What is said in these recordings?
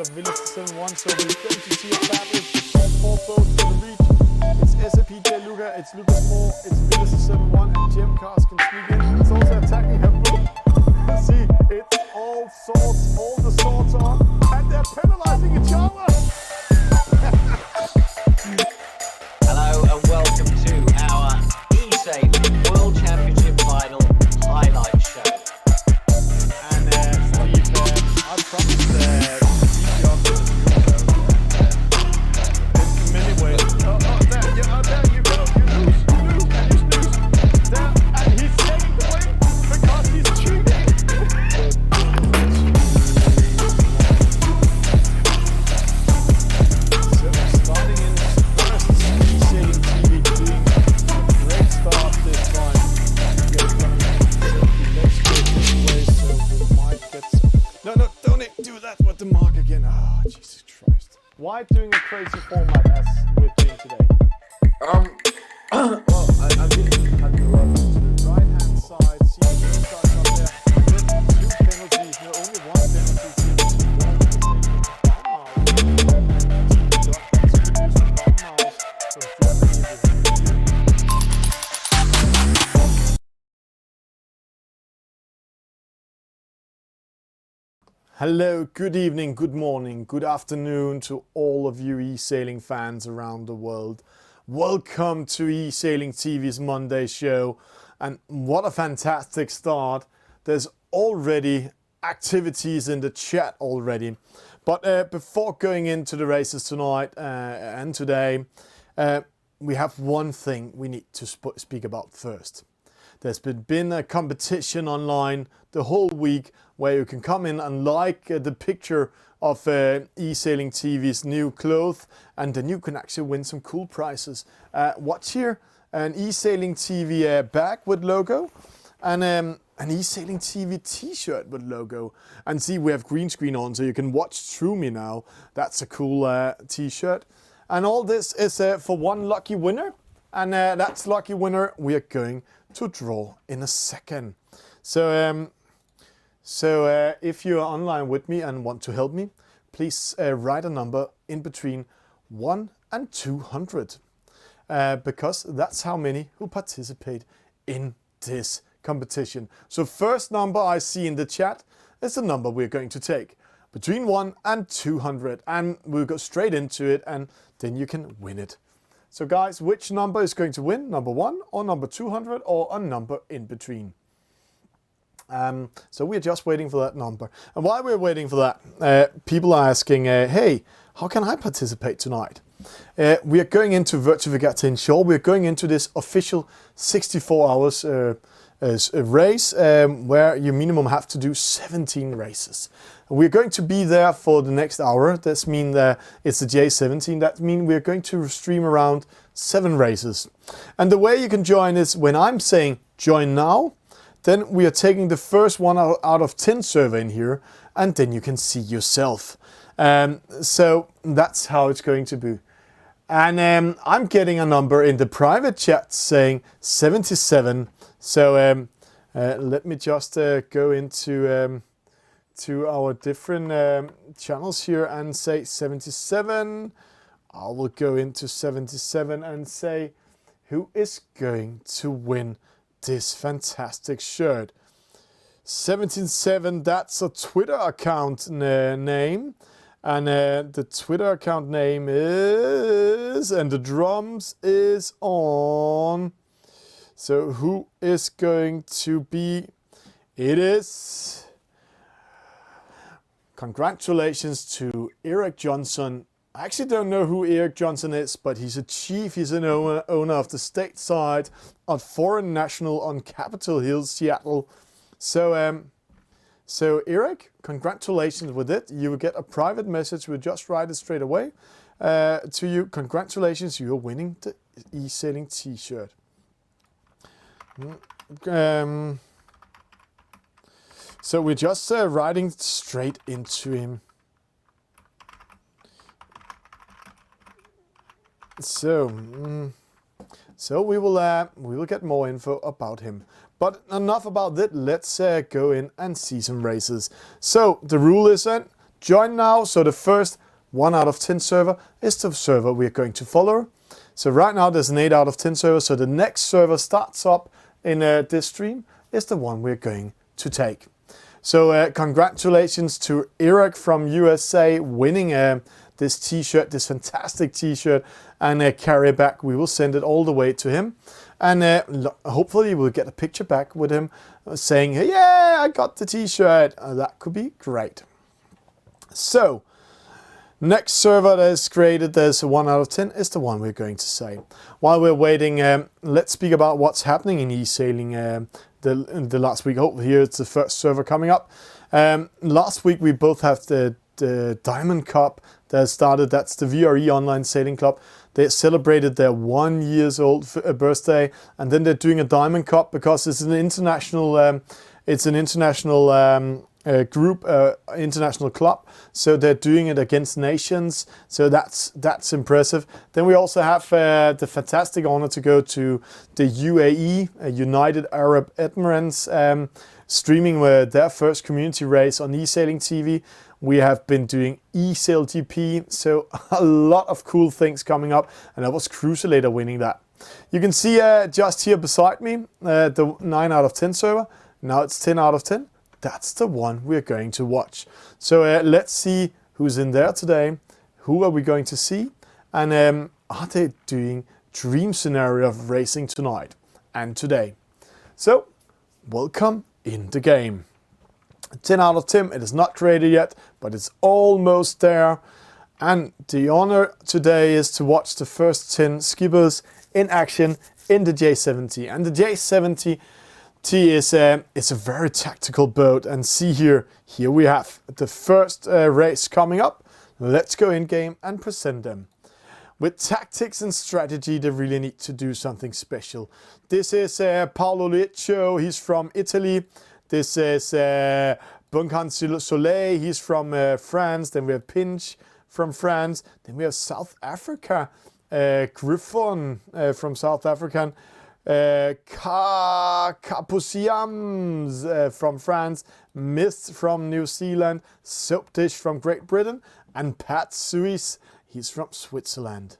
of Village 7-1, so we're going to see a battle for both for the reach. It's SAPJ Luca, it's Lucas Moore, it's Village 7-1, and Jim Cars can sneak in. It's also attacking her boot. See, it's all the swords on, and they're penalizing each other. Hello and welcome to our Esailing World Championship Final highlight show. And Steve, I promised Steve Jobs in many ways. There you go. You lose, and you snooze. There, and he's taking the win because he's cheating. So starting in first, Esailing TV doing a great start this time. We're going to let's go this way, so we might get some. No, don't do that with the mark again. Oh, Jesus Christ. Why doing a crazy format as we're doing today? Well, I'm thinking at the right-hand side, see the green guys up there. Then two penalties, no, only one penalty. Hello, good evening, good morning, good afternoon to all of you Esailing fans around the world. Welcome to Esailing TV's Monday show, and what a fantastic start. There's already activities in the chat already. But before going into the races tonight and today, we have one thing we need to speak about first. There's been a competition online the whole week where you can come in and like the picture of Esailing TV's new clothes, and then you can actually win some cool prizes. Watch here, an Esailing TV bag with logo, and an Esailing TV t-shirt with logo. And see, we have green screen on, so you can watch through me now. That's a cool t-shirt. And all this is for one lucky winner, and that's lucky winner we are going to draw in a second. So if you're online with me and want to help me, please write a number in between 1 and 200, because that's how many who participate in this competition. So first number I see in the chat is the number we're going to take, between 1 and 200, and we'll go straight into it, and then you can win it. So guys, which number is going to win? Number 1 or number 200 or a number in between? So we're just waiting for that number. And while we're waiting for that, people are asking, hey, how can I participate tonight? We are going into Virtual Regatta in Shore. We're going into this official 64 hours race where you minimum have to do 17 races. We're going to be there for the next hour. That means it's the J17. That means we're going to stream around 7 races. And the way you can join is when I'm saying join now, then we are taking the first one out of 10 server in here, and then you can see yourself. So that's how it's going to be. And I'm getting a number in the private chat saying 77. So let me just go into to our different channels here and say 77. I will go into 77 and say who is going to win this fantastic shirt. 177, that's a Twitter account name, and the Twitter account name is, and the drums is on. So who is going to be? It is, congratulations to Eric Johnson. I actually don't know who Eric Johnson is, but he's a chief, he's an owner of the stateside on Foreign National on Capitol Hill, Seattle. So Eric, congratulations with it. You will get a private message, we'll just write it straight away to you. Congratulations, you're winning the Esailing t-shirt. So we're just writing straight into him. So we will get more info about him. But enough about that. Let's go in and see some races. So the rule is that join now. So the first 1 out of 10 server is the server we're going to follow. So right now there's an 8 out of 10 server. So the next server starts up in this stream is the one we're going to take. So congratulations to Eric from USA winning this t-shirt, this fantastic t-shirt, and carry back. We will send it all the way to him. And hopefully we'll get a picture back with him saying, hey, yeah, I got the t-shirt. That could be great. So, next server that is created, there's a 1 out of 10, is the one we're going to say. While we're waiting, let's speak about what's happening in Esailing the last week. Oh, here it's the first server coming up. Last week we both have the Diamond Cup that started. That's the VRE Online Sailing Club. They celebrated their 1 year old birthday, and then they're doing a Diamond Cup because it's an international group, international club. So they're doing it against nations. So that's impressive. Then we also have the fantastic honor to go to the UAE, United Arab Emirates, streaming their first community race on Esailing TV. We have been doing eSail GP, so a lot of cool things coming up, and that was Cruiselator winning that. You can see just here beside me the 9 out of 10 server. Now it's 10 out of 10. That's the one we're going to watch. So let's see who's in there today. Who are we going to see? And are they doing dream scenario of racing tonight and today? So welcome in the game. 10 out of 10, it is not created yet, but it's almost there. And the honor today is to watch the first 10 skippers in action in the J70. And the J70 is it's a very tactical boat. And see here we have the first race coming up. Let's go in game and present them. With tactics and strategy, they really need to do something special. This is Paolo Leccio, he's from Italy. This is Bunkan Soleil, he's from France. Then we have Pinch from France. Then we have South Africa, Griffon from South Africa. Kapusiams from France, Mist from New Zealand, Soap Dish from Great Britain, and Pat Suis, he's from Switzerland.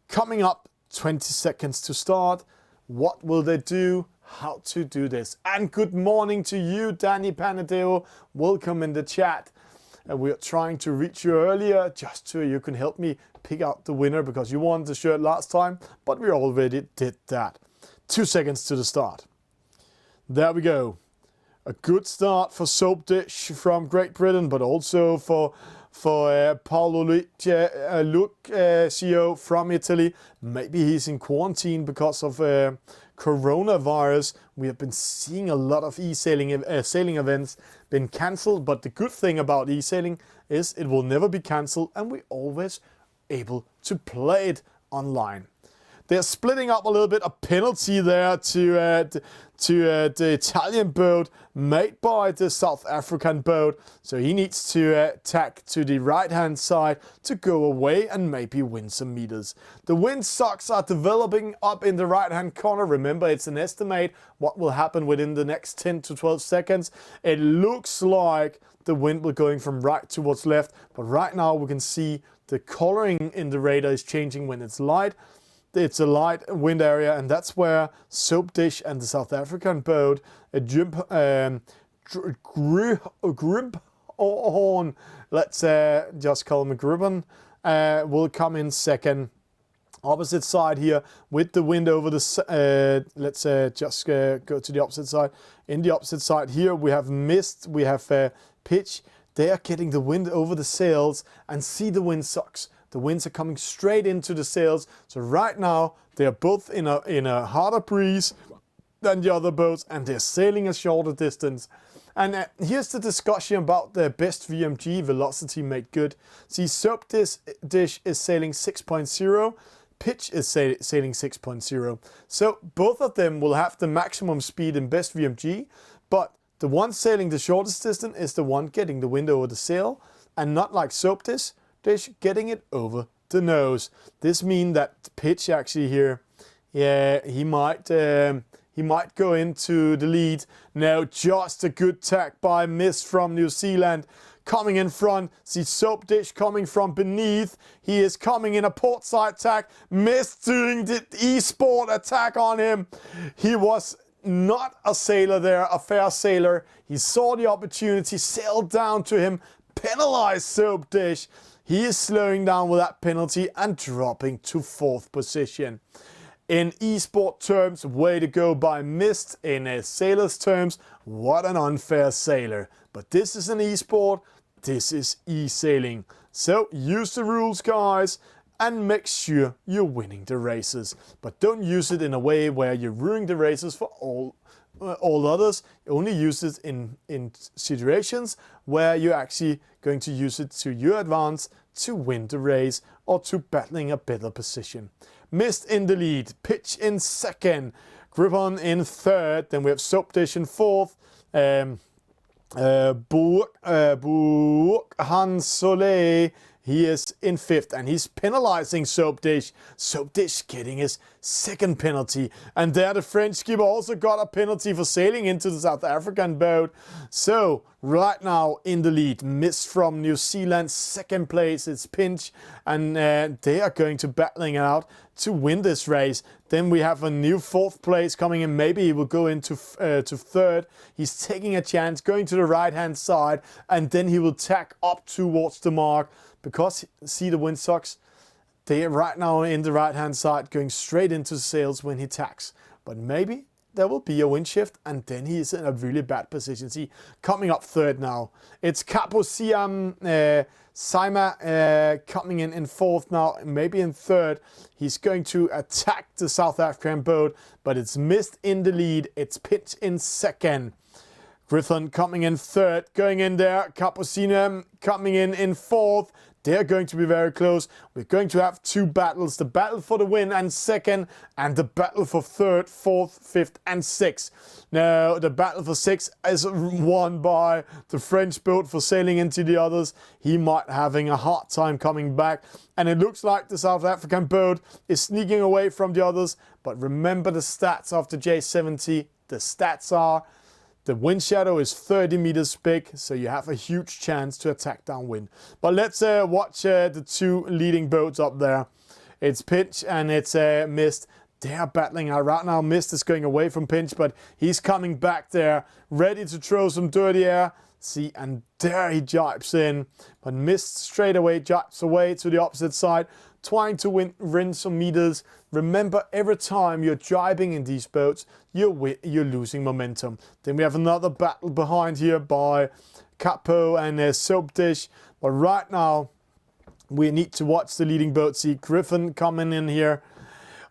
Coming up, 20 seconds to start. What will they do? How to do this? And good morning to you, Danny Panadeo. Welcome in the chat. We are trying to reach you earlier just so you can help me pick out the winner because you won the shirt last time, but we already did that. 2 seconds to the start. There we go. A good start for Soap Dish from Great Britain, but also for Paolo Lucio from Italy. Maybe he's in quarantine because of coronavirus. We have been seeing a lot of sailing events been cancelled, but the good thing about e-sailing is it will never be cancelled and we're always able to play it online. They're splitting up a little bit. A penalty there to the Italian boat made by the South African boat. So he needs to tack to the right-hand side to go away and maybe win some meters. The wind socks are developing up in the right-hand corner. Remember, it's an estimate what will happen within the next 10 to 12 seconds. It looks like the wind will going from right towards left. But right now we can see the coloring in the radar is changing when it's light. It's a light wind area, and that's where Soap Dish and the South African boat, Grimphorn, let's just call him a Gribbon, will come in second. Opposite side here with the wind over the, let's just go to the opposite side. In the opposite side here we have Mist, we have Pitch. They are getting the wind over the sails and see the wind socks. The winds are coming straight into the sails. So right now they are both in a harder breeze than the other boats, and they're sailing a shorter distance. And here's the discussion about the best VMG, velocity made good. See, Soap Dish is sailing 6.0. Pitch is sailing 6.0. So both of them will have the maximum speed in best VMG, but the one sailing the shortest distance is the one getting the wind over the sail, and not like Soap Dish getting it over the nose. This means that Pitch actually here, yeah, he might go into the lead. Now just a good tack by Mist from New Zealand. coming in front. See Soap Dish coming from beneath. He is coming in a port side attack. Missed doing the e-sport attack on him. He was not a sailor there, a fair sailor. He saw the opportunity, sailed down to him, penalized Soap Dish. He is slowing down with that penalty and dropping to 4th position. In esport terms, way to go by Mist. In sailors terms, what an unfair sailor. But this is an esport, this is e-sailing. So use the rules, guys, and make sure you're winning the races. But don't use it in a way where you're ruining the races for all others. Only use it in situations where you're actually going to use it to your advance to win the race or to battling a better position. Mist in the lead, Pitch in 2nd, Griffon in 3rd, then we have Soap Dish in 4th, Hans Soleil, he is in 5th, and he's penalizing Soap Dish. Soap Dish getting his 2nd penalty. And there the French skipper also got a penalty for sailing into the South African boat. So right now in the lead, Mist from New Zealand, 2nd place, it's Pinch. And they are going to battling it out to win this race. Then we have a new 4th place coming in. Maybe he will go into to 3rd. He's taking a chance, going to the right-hand side. And then he will tack up towards the mark. Because, see the windsocks, they are right now in the right-hand side, going straight into sails when he tacks. But maybe there will be a wind shift, and then he is in a really bad position. See, coming up 3rd now. It's Kaposiam Saima coming in 4th now, maybe in 3rd. He's going to attack the South African boat, but it's Mist in the lead. It's Pitch in 2nd. Griffon coming in 3rd, going in there. Kaposina coming in 4th. They're going to be very close. We're going to have 2 battles. The battle for the win and 2nd, and the battle for 3rd, 4th, 5th, and 6th. Now, the battle for 6th is won by the French boat for sailing into the others. He might having a hard time coming back. And it looks like the South African boat is sneaking away from the others. But remember the stats of the J70. The stats are: the wind shadow is 30 meters big, so you have a huge chance to attack downwind. But let's watch the 2 leading boats up there. It's Pinch and it's Mist. They are battling out right now. Mist is going away from Pinch, but he's coming back there, ready to throw some dirty air. See, and there he jibes in. But Mist straight away jibes away to the opposite side, trying to win some meters. Remember, every time you're jibing in these boats, you're losing momentum. Then we have another battle behind here by Capo and Soap Dish. But right now, we need to watch the leading boat. See Griffon coming in here,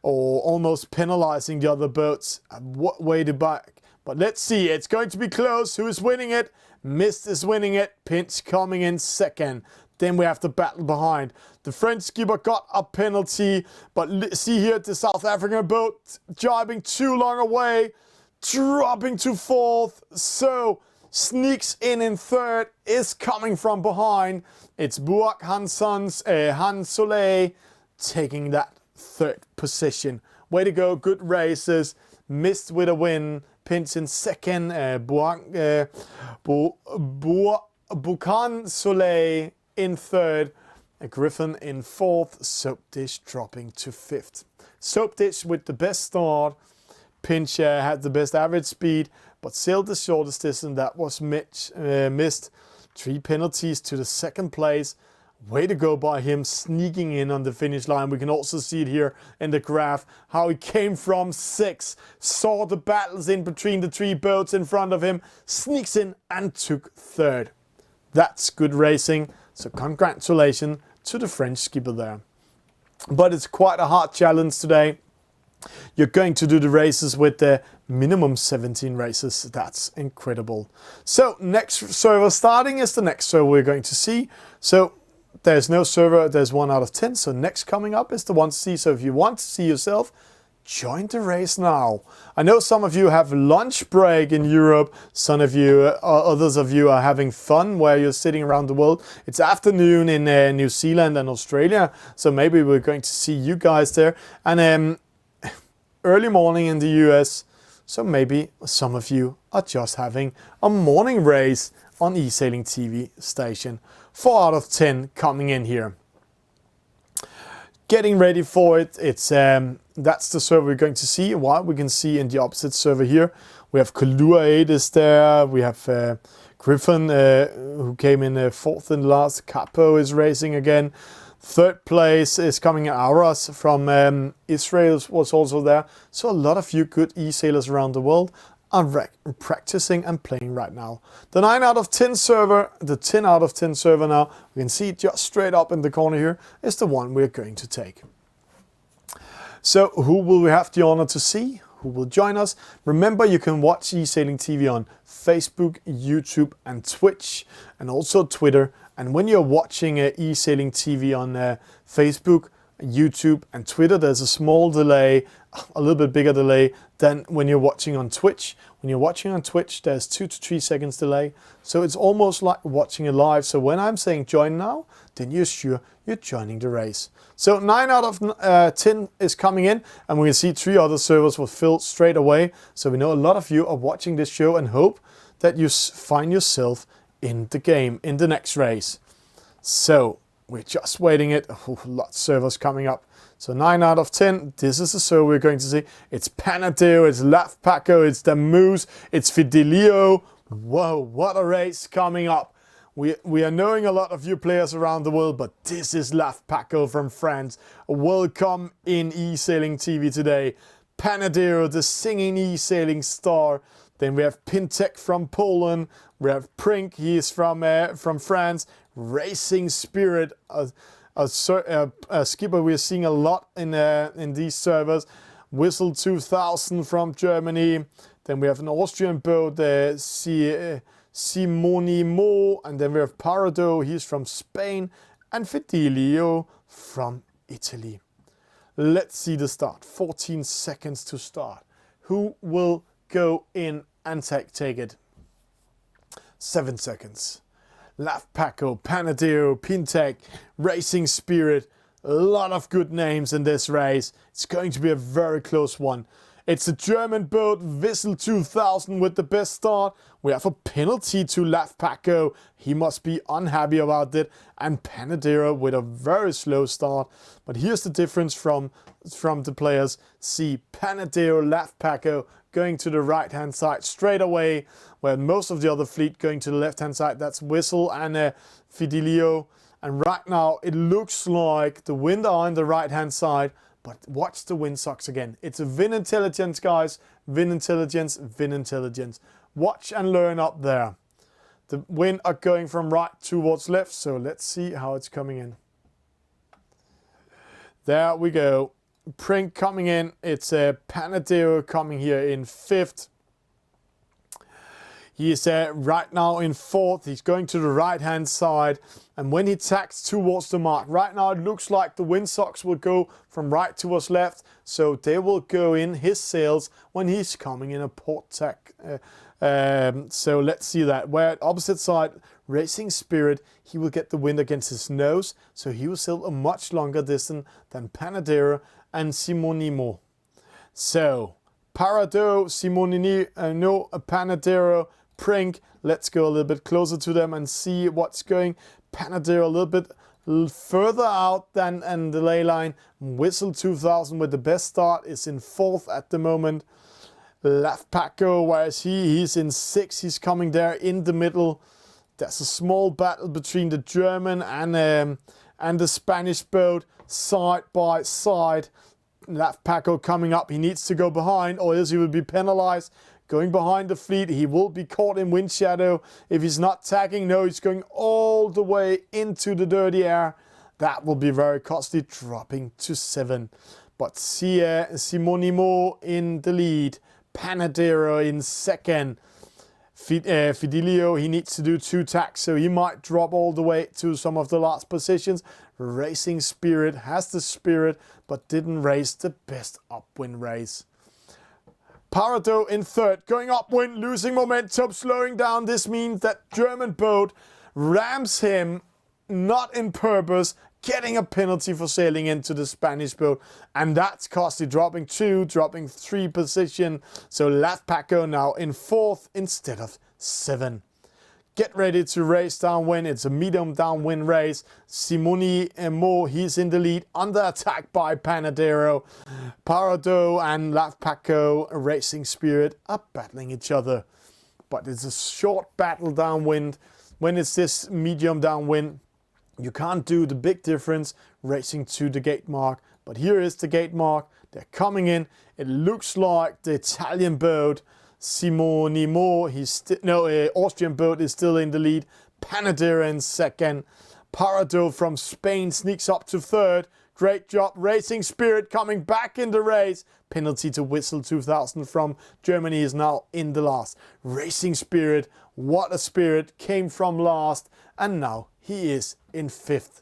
or almost penalizing the other boats. Way to back. But let's see, it's going to be close. Who is winning it? Mist is winning it. Pinch coming in 2nd. Then we have the battle behind. The French skipper got a penalty, but see here the South African boat jibing too long away, dropping to 4th. So sneaks in 3rd, is coming from behind. It's Buak Hans Soleil taking that 3rd position. Way to go, good races. Mist with a win. Pinch in 2nd. Bukan Soleil in 3rd, a Griffon in 4th, Soap Dish dropping to 5th. Soap Dish with the best start. Pinch had the best average speed, but sailed the shortest distance. That was Mist. 3 penalties to the 2nd place. Way to go by him, sneaking in on the finish line. We can also see it here in the graph, how he came from 6th, saw the battles in between the 3 boats in front of him, sneaks in and took 3rd. That's good racing. So congratulations to the French skipper there. But it's quite a hard challenge today. You're going to do the races with the minimum 17 races. That's incredible. So next server starting is the next server we're going to see. So there's no server, there's 1 out of 10. So next coming up is the 1 to see. So if you want to see yourself, join the race now. I know some of you have lunch break in Europe. Some of you, others of you are having fun where you're sitting around the world. It's afternoon in New Zealand and Australia. So maybe we're going to see you guys there. And early morning in the US. So maybe some of you are just having a morning race on Esailing TV station. 4 out of 10 coming in here. Getting ready for it. It's that's the server we're going to see. What we can see in the opposite server here, we have Kalua 8 is there. We have Griffin, who came in 4th in last. Capo is racing again. 3rd place is coming Auras from Israel was also there. So a lot of you good e-sailers around the world are practicing and playing right now. The 9 out of 10 server, the 10 out of 10 server now, we can see just straight up in the corner here, is the one we're going to take. So who will we have the honor to see? Who will join us? Remember, you can watch Esailing TV on Facebook, YouTube and Twitch, and also Twitter. And when you're watching Esailing TV on Facebook, YouTube and Twitter, there's a small delay, a little bit bigger delay than when you're watching on Twitch. When you're watching on Twitch, there's 2 to 3 seconds delay. So it's almost like watching it live. So when I'm saying join now, then you're sure you're joining the race. So 9 out of 10 is coming in, and we can see 3 other servers will fill straight away. So we know a lot of you are watching this show and hope that you find yourself in the game, in the next race. So we're just waiting it. Lots of servers coming up. So 9 out of 10, this is the server we're going to see. It's Panadeo, it's Laf Paco, it's Damoose, it's Fidelio. Whoa, what a race coming up. We are knowing a lot of you players around the world, but this is Laf Paco from France. Welcome in Esailing TV today. Panadeo, the singing Esailing star. Then we have Pintek from Poland. We have Prink, he is from France. Racing Spirit, a skipper we're seeing a lot in these servers. Whistle 2000 from Germany. Then we have an Austrian boat, Simonimo, and then we have Parado, he's from Spain, and Fidelio from Italy. Let's see the start. 14 seconds to start. Who will go in and take it? 7 seconds. Laf Paco, Panadeo, Pintek, Racing Spirit. A lot of good names in this race. It's going to be a very close one. It's a German boat, Whistle 2000 with the best start. We have a penalty to Laf Paco. He must be unhappy about it. And Panadero with a very slow start. But here's the difference from the players. See Panadero, Laf Paco going to the right hand side straight away, where most of the other fleet going to the left hand side. That's Whistle and Fidelio. And right now it looks like the wind are on the right hand side, but watch the wind socks again. It's a wind intelligence, guys. Wind intelligence, wind intelligence. Watch and learn up there. The wind are going from right towards left, so let's see how it's coming in. There we go. Prink coming in. It's a Panadeo coming here in 5th. He is right now in 4th. He's going to the right hand side, and when he tacks towards the mark, right now it looks like the windsocks will go from right towards left, so they will go in his sails when he's coming in a port tack. So let's see that. Where at opposite side, Racing Spirit, he will get the wind against his nose, so he will sail a much longer distance than Panadero and Simonimo. So Parado, Simonino, Panadero, Prink. Let's go a little bit closer to them and see what's going. Panadero a little bit further out than the ley line. Whistle 2000 with the best start is in 4th at the moment. Laf Paco, where is he? He's in 6th. He's coming there in the middle. There's a small battle between the German and the Spanish boat side by side. Laf Paco coming up. He needs to go behind, or else he will be penalized. Going behind the fleet, he will be caught in wind shadow. If he's not tacking, no, he's going all the way into the dirty air. That will be very costly, dropping to 7. But Simonimo in the lead. Panadero in 2nd. Fidelio, he needs to do 2 tacks, so he might drop all the way to some of the last positions. Racing Spirit has the spirit, but didn't race the best upwind race. Parado in 3rd, going upwind, losing momentum, slowing down. This means that German boat rams him, not in purpose, getting a penalty for sailing into the Spanish boat, and that's costly, dropping 2, dropping 3 position. So Laf Paco now in 4th instead of 7. get ready to race downwind. It's a medium downwind race. Simone Mo, he's in the lead, under attack by Panadero. Parado and Lavpaco, Racing Spirit, are battling each other. But it's a short battle downwind. When it's this medium downwind, you can't do the big difference racing to the gate mark. But here is the gate mark. They're coming in. It looks like the Italian boat, Simone Mo, Austrian boat is still in the lead. Panadero in second. Parado from Spain sneaks up to third. Great job. Racing Spirit coming back in the race. Penalty to Whistle 2000 from Germany is now in the last. Racing Spirit, what a spirit, came from last. And now he is in fifth.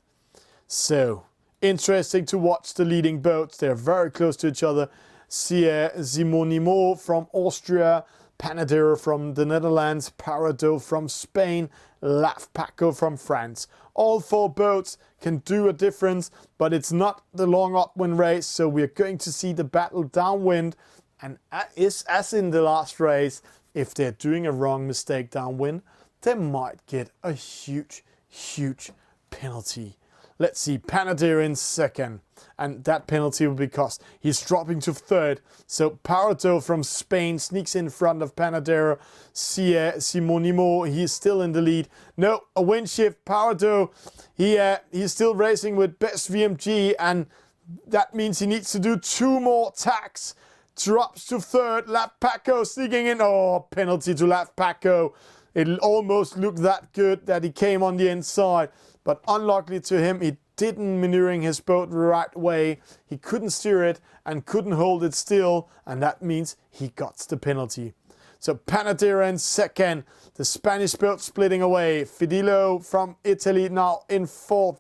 So, interesting to watch the leading boats. They're very close to each other. Simone Mo from Austria, Panadero from the Netherlands, Parado from Spain, Lavpaco from France. All four boats can do a difference, but it's not the long upwind race, so we're going to see the battle downwind. And as in the last race, if they're doing a wrong mistake downwind, they might get a huge penalty. Let's see, Panadero in second, and that penalty will be cost. He's dropping to third, so Parado from Spain sneaks in front of Panadero. Simone Mo, he's still in the lead. No, a wind shift. Parado, he's still racing with best VMG, and that means he needs to do 2 more tacks. Drops to third, Lavpaco sneaking in. Oh, penalty to Lavpaco. It almost looked that good that he came on the inside. But unluckily to him, he didn't maneuvering his boat the right way. He couldn't steer it and couldn't hold it still. And that means he got the penalty. So Panadero in second. The Spanish boat splitting away. Fidelio from Italy now in fourth.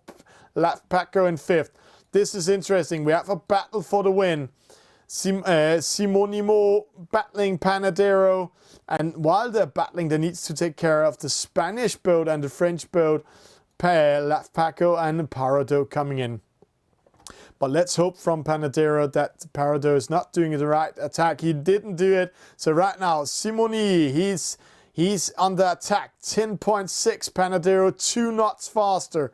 Lavpaco in fifth. This is interesting. We have a battle for the win. Simone Mo battling Panadero. And while they're battling, they need to take care of the Spanish boat and the French boat. Lavpaco and Parado coming in. But let's hope from Panadero that Parado is not doing the right attack. He didn't do it. So right now, Simone, he's under attack. 10.6, Panadero 2 knots faster.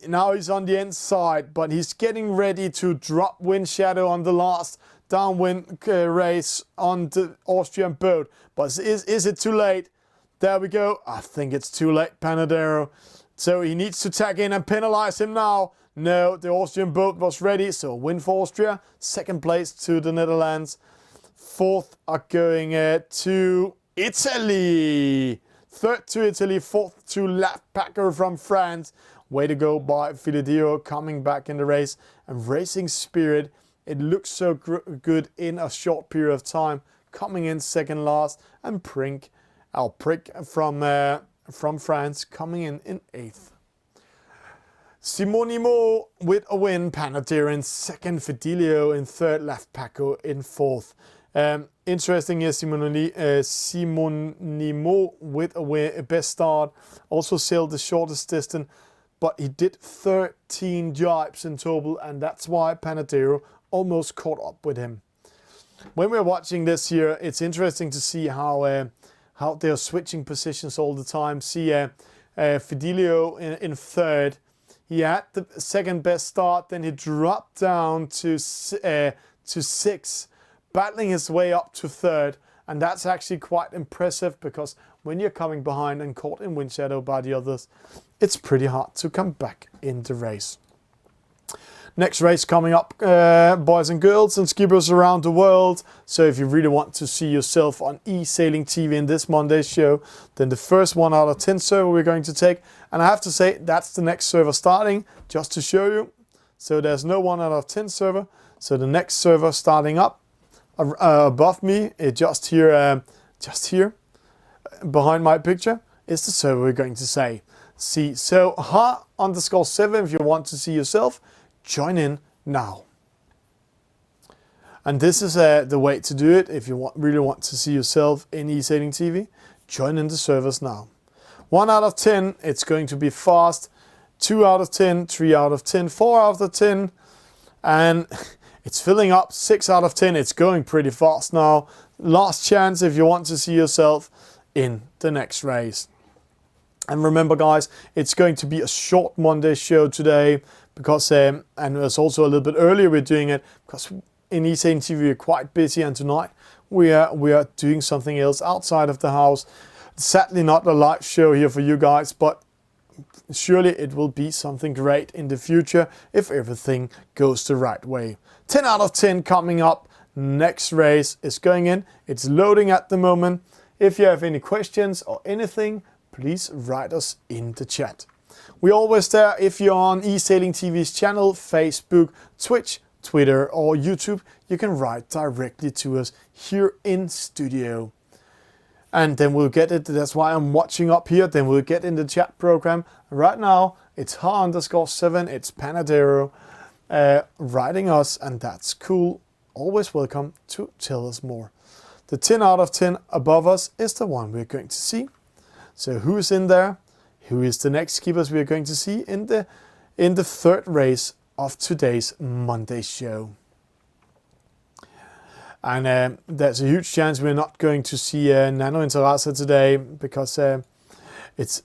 Now he's on the inside, but he's getting ready to drop wind shadow on the last downwind race on the Austrian boat. But is it too late? There we go. I think it's too late, Panadero. So he needs to tag in and penalize him now. No, the Austrian boat was ready. So win for Austria. Second place to the Netherlands. Fourth are going to Italy. Third to Italy. Fourth to Lavpaco from France. Way to go by Fidelio coming back in the race. And Racing Spirit, it looks so good in a short period of time. Coming in second last. And Prick from France coming in 8th. Simone Mo with a win. Panadero in second. Fidelio in third. Lavpaco in 4th. Interesting here, Simone Mo with a best start. Also sailed the shortest distance, but he did 13 jibes in total, and that's why Panadero almost caught up with him. When we're watching this here, it's interesting to see how they're switching positions all the time. See Fidelio in third. He had the second best start, then he dropped down to 6th, battling his way up to third. And that's actually quite impressive, because when you're coming behind and caught in wind shadow by the others, it's pretty hard to come back in the race. Next race coming up, boys and girls and skippers around the world. So if you really want to see yourself on Esailing TV in this Monday's show, then the first 1 out of 10 server we're going to take. And I have to say, that's the next server starting, just to show you. So there's no 1 out of 10 server. So the next server starting up above me, just here behind my picture, is the server we're going to see. So ha_7 if you want to see yourself. Join in now. And this is the way to do it. If you really want to see yourself in Esailing TV, join in the servers now. 1 out of 10, it's going to be fast. 2 out of 10, 3 out of 10, 4 out of 10, and it's filling up. 6 out of 10, it's going pretty fast now. Last chance if you want to see yourself in the next race. And remember, guys, it's going to be a short Monday show today because, and it's also a little bit earlier we're doing it because in Esailing TV we're quite busy, and tonight we are doing something else outside of the house. Sadly, not a live show here for you guys, but surely it will be something great in the future if everything goes the right way. 10 out of 10 coming up. Next race is going in. It's loading at the moment. If you have any questions or anything, please write us in the chat. We're always there if you're on Esailing TV's channel, Facebook, Twitch, Twitter or YouTube. You can write directly to us here in studio. And then we'll get it, that's why I'm watching up here, then we'll get in the chat program. Right now, it's Ha_7, it's Panadero writing us, and that's cool. Always welcome to tell us more. The 10 out of 10 above us is the one we're going to see. So who's in there? Who is the next keepers we're going to see in the third race of today's Monday show? And there's a huge chance we're not going to see Nano Interasa today because it's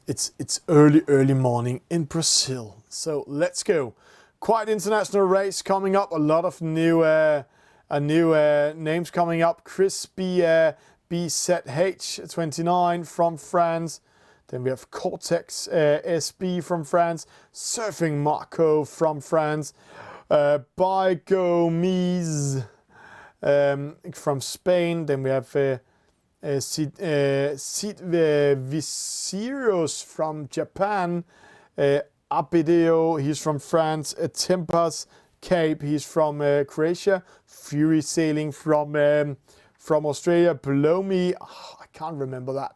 early morning in Brazil. So let's go. Quite international race coming up. A lot of new names coming up. Chris BZH29 from France. Then we have Cortex SB from France. Surfing Marco from France. Bygomise from Spain. Then we have Sid Visiros from Japan. Abideo, he's from France. Tempas Cape, he's from Croatia. Fury Sailing from Australia. Below me, I can't remember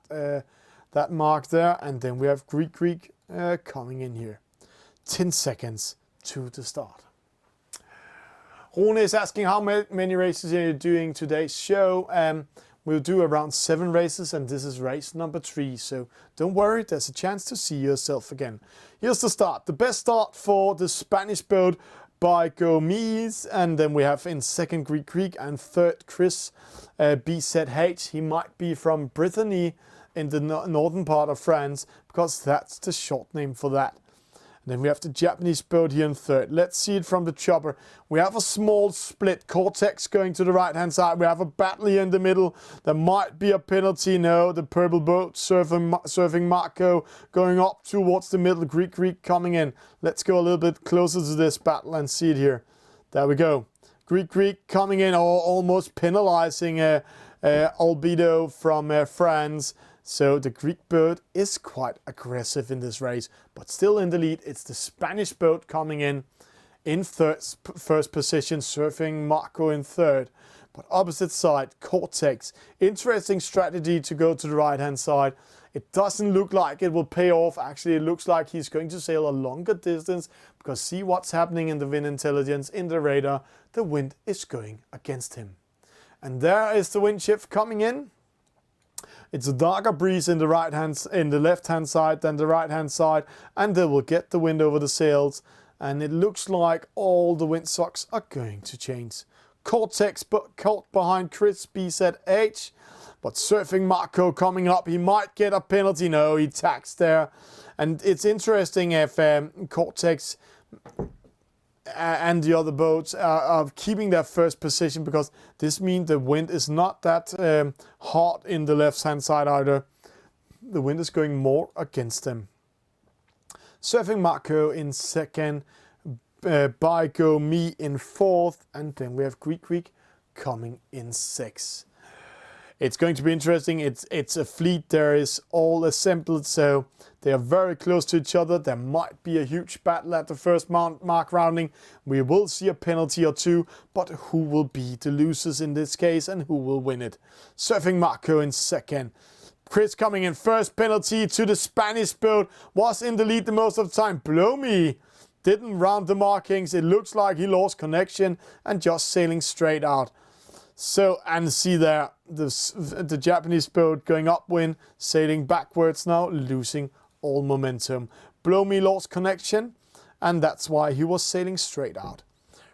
that mark there. And then we have Greek coming in here. 10 seconds to the start. Rune is asking how many races are you doing today's show. We'll do around 7 races, and this is race number 3. So don't worry, there's a chance to see yourself again. Here's the start. The best start for the Spanish boat by Gomes, and then we have in second Greek and third Chris BZH. He might be from Brittany in the northern part of France because that's the short name for that. And then we have the Japanese boat here in third. Let's see it from the chopper. We have a small split. Cortex going to the right hand side. We have a battle here in the middle. There might be a penalty. No, the purple boat surfing Marco going up towards the middle. Greek coming in. Let's go a little bit closer to this battle and see it here. There we go. Greek coming in, almost penalizing Albedo from France. So the Greek boat is quite aggressive in this race, but still in the lead. It's the Spanish boat coming in first position, surfing Marco in third. But opposite side, Cortex. Interesting strategy to go to the right hand side. It doesn't look like it will pay off. Actually, it looks like he's going to sail a longer distance because see what's happening in the wind intelligence, in the radar. The wind is going against him. And there is the wind shift coming in. It's a darker breeze in the left hand side than the right hand side, and they will get the wind over the sails, and it looks like all the windsocks are going to change. Cortex caught behind Chris BZH, but surfing Marco coming up, he might get a penalty. No, he tacks there. And it's interesting if Cortex and the other boats are keeping their first position, because this means the wind is not that hard in the left hand side either. The wind is going more against them. Surfing Marco in second, Bygo me in fourth, and then we have Greek coming in sixth. It's going to be interesting. It's a fleet there is all assembled, so they are very close to each other. There might be a huge battle at the first mark rounding. We will see a penalty or two, but who will be the losers in this case and who will win it? Surfing Marco in second. Chris coming in first, penalty to the Spanish boat. Was in the lead the most of the time. Blow me. Didn't round the markings. It looks like he lost connection and just sailing straight out. So, and see there, the Japanese boat going upwind, sailing backwards now, losing all momentum. Blow me lost connection, and that's why he was sailing straight out.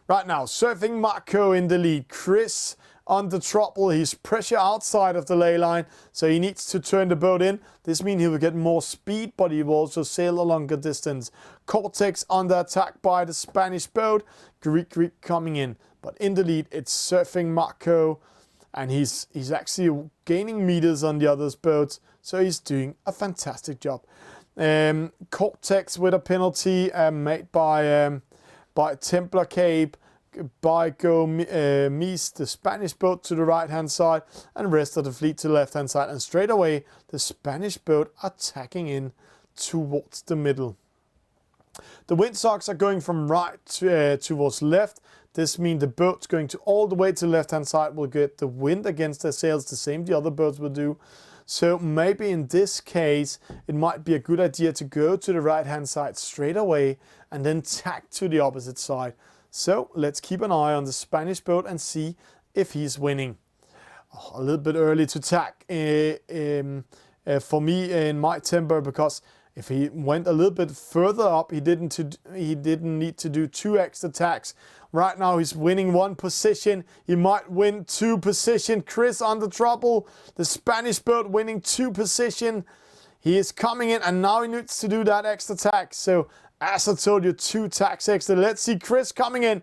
Right now, surfing Marco in the lead. Chris under trouble. He's pressure outside of the ley line, so he needs to turn the boat in. This means he will get more speed, but he will also sail a longer distance. Cortex under attack by the Spanish boat. Greek coming in, but in the lead it's Surfing Marco, and he's actually gaining meters on the other's boats, so he's doing a fantastic job. Cortex with a penalty made by Templar Cape, by Go Mies, the Spanish boat, to the right hand side, and rest of the fleet to the left hand side, and straight away the Spanish boat attacking in towards the middle. The windsocks are going from right towards left. This means the boats going to all the way to the left hand side will get the wind against their sails, the same the other boats will do. So maybe in this case it might be a good idea to go to the right hand side straight away and then tack to the opposite side. So let's keep an eye on the Spanish boat and see if he's winning. A little bit early to tack for me in my temper, because if he went a little bit further up, he didn't need to do 2 extra tacks. Right now he's winning 1 position. He might win 2 position. Chris under trouble. The Spanish boat winning 2 position. He is coming in, and now he needs to do that extra tack. So as I told you, 2 tacks extra. Let's see Chris coming in.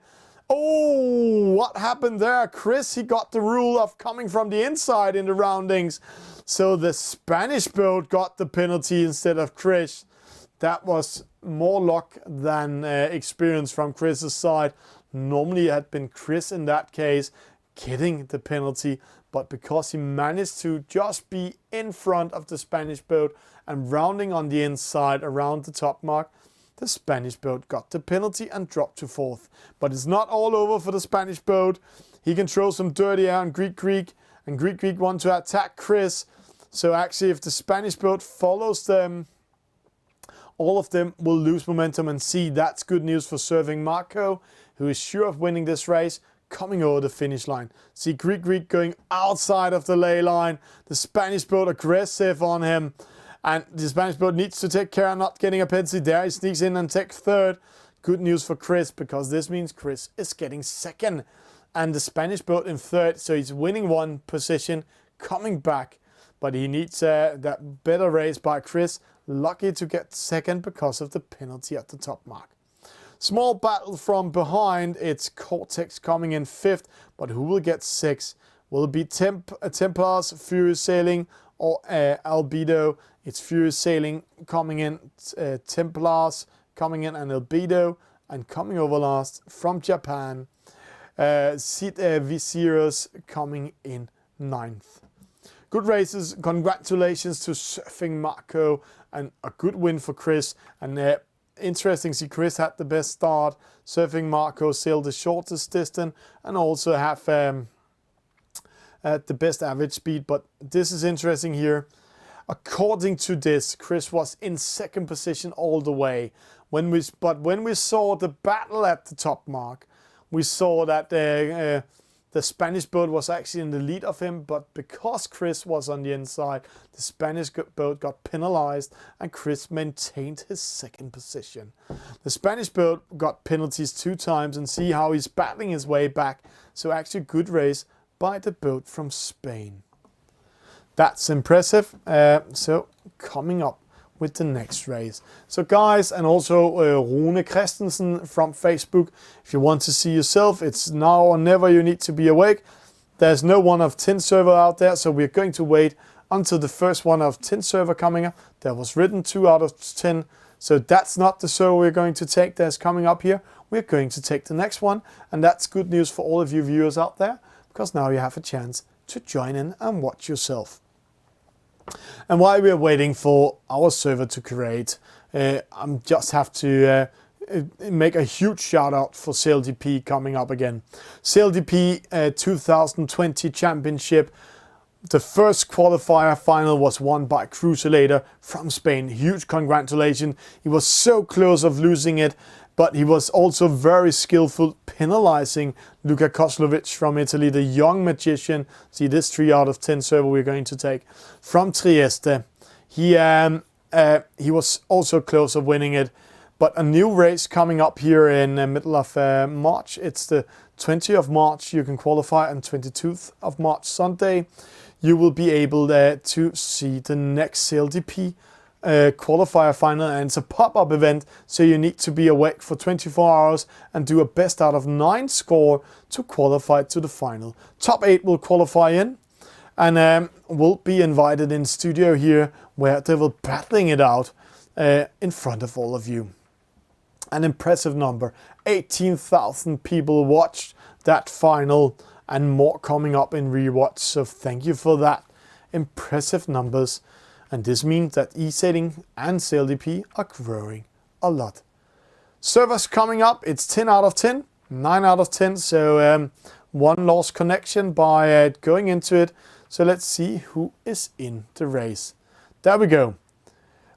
Oh, what happened there? Chris, he got the rule of coming from the inside in the roundings. So the Spanish boat got the penalty instead of Chris. That was more luck than experience from Chris's side. Normally it had been Chris in that case getting the penalty, but because he managed to just be in front of the Spanish boat and rounding on the inside around the top mark, the Spanish boat got the penalty and dropped to 4th. But it's not all over for the Spanish boat. He can throw some dirty air on Greek, and Greek want to attack Chris. So actually, if the Spanish boat follows them, all of them will lose momentum, and see, that's good news for Surfing Marco, who is sure of winning this race, coming over the finish line. See Greek going outside of the ley line. The Spanish boat aggressive on him, and the Spanish boat needs to take care of not getting a penalty there. He sneaks in and takes 3rd. Good news for Chris, because this means Chris is getting 2nd, and the Spanish boat in 3rd, so he's winning 1 position, coming back. But he needs that better race by Chris. Lucky to get 2nd because of the penalty at the top mark. Small battle from behind. It's Cortex coming in 5th, but who will get 6th? Will it be Templars, Furious Sailing, or Albedo? It's Furious Sailing coming in, Templars coming in, and Albedo, and coming over last from Japan, Viseros coming in 9th. Good races. Congratulations to Surfing Marco, and a good win for Chris. And interesting, see, Chris had the best start. Surfing Marco sailed the shortest distance and also have the best average speed. But this is interesting here. According to this, Chris was in 2nd position all the way. When we saw the battle at the top mark, we saw that the Spanish boat was actually in the lead of him, but because Chris was on the inside, the Spanish boat got penalized and Chris maintained his 2nd position. The Spanish boat got penalties 2 times, and see how he's battling his way back. So actually a good race by the boat from Spain. That's impressive. So coming up with the next race. So guys, and also Rune Christensen from Facebook, if you want to see yourself, it's now or never. You need to be awake. There's no 1 of 10 server out there, so we're going to wait until the first 1 of 10 server coming up. There was written 2 out of 10, so that's not the server we're going to take that's coming up here. We're going to take the next one, and that's good news for all of you viewers out there, because now you have a chance to join in and watch yourself. And while we're waiting for our server to create, I just have to make a huge shout out for SailDP coming up again. SailDP 2020 Championship. The first qualifier final was won by Cruiselator from Spain. Huge congratulations. He was so close of losing it, but he was also very skillful, penalizing Luca Koslovic from Italy, the young magician. See, this 3 out of 10 server we're going to take from Trieste. He was also close of winning it, but a new race coming up here in the middle of March. It's the 20th of March you can qualify, and 22nd of March Sunday you will be able to see the next CLDP qualifier final, and it's a pop-up event, so you need to be awake for 24 hours and do a best out of 9 score to qualify to the final. Top 8 will qualify in and will be invited in studio here, where they will battling it out in front of all of you. An impressive number. 18,000 people watched that final, and more coming up in rewatch, so thank you for that. Impressive numbers, and this means that Esailing and CLDP are growing a lot. Servers coming up, it's 10 out of 10, 9 out of 10, so one lost connection by going into it. So let's see who is in the race. There we go.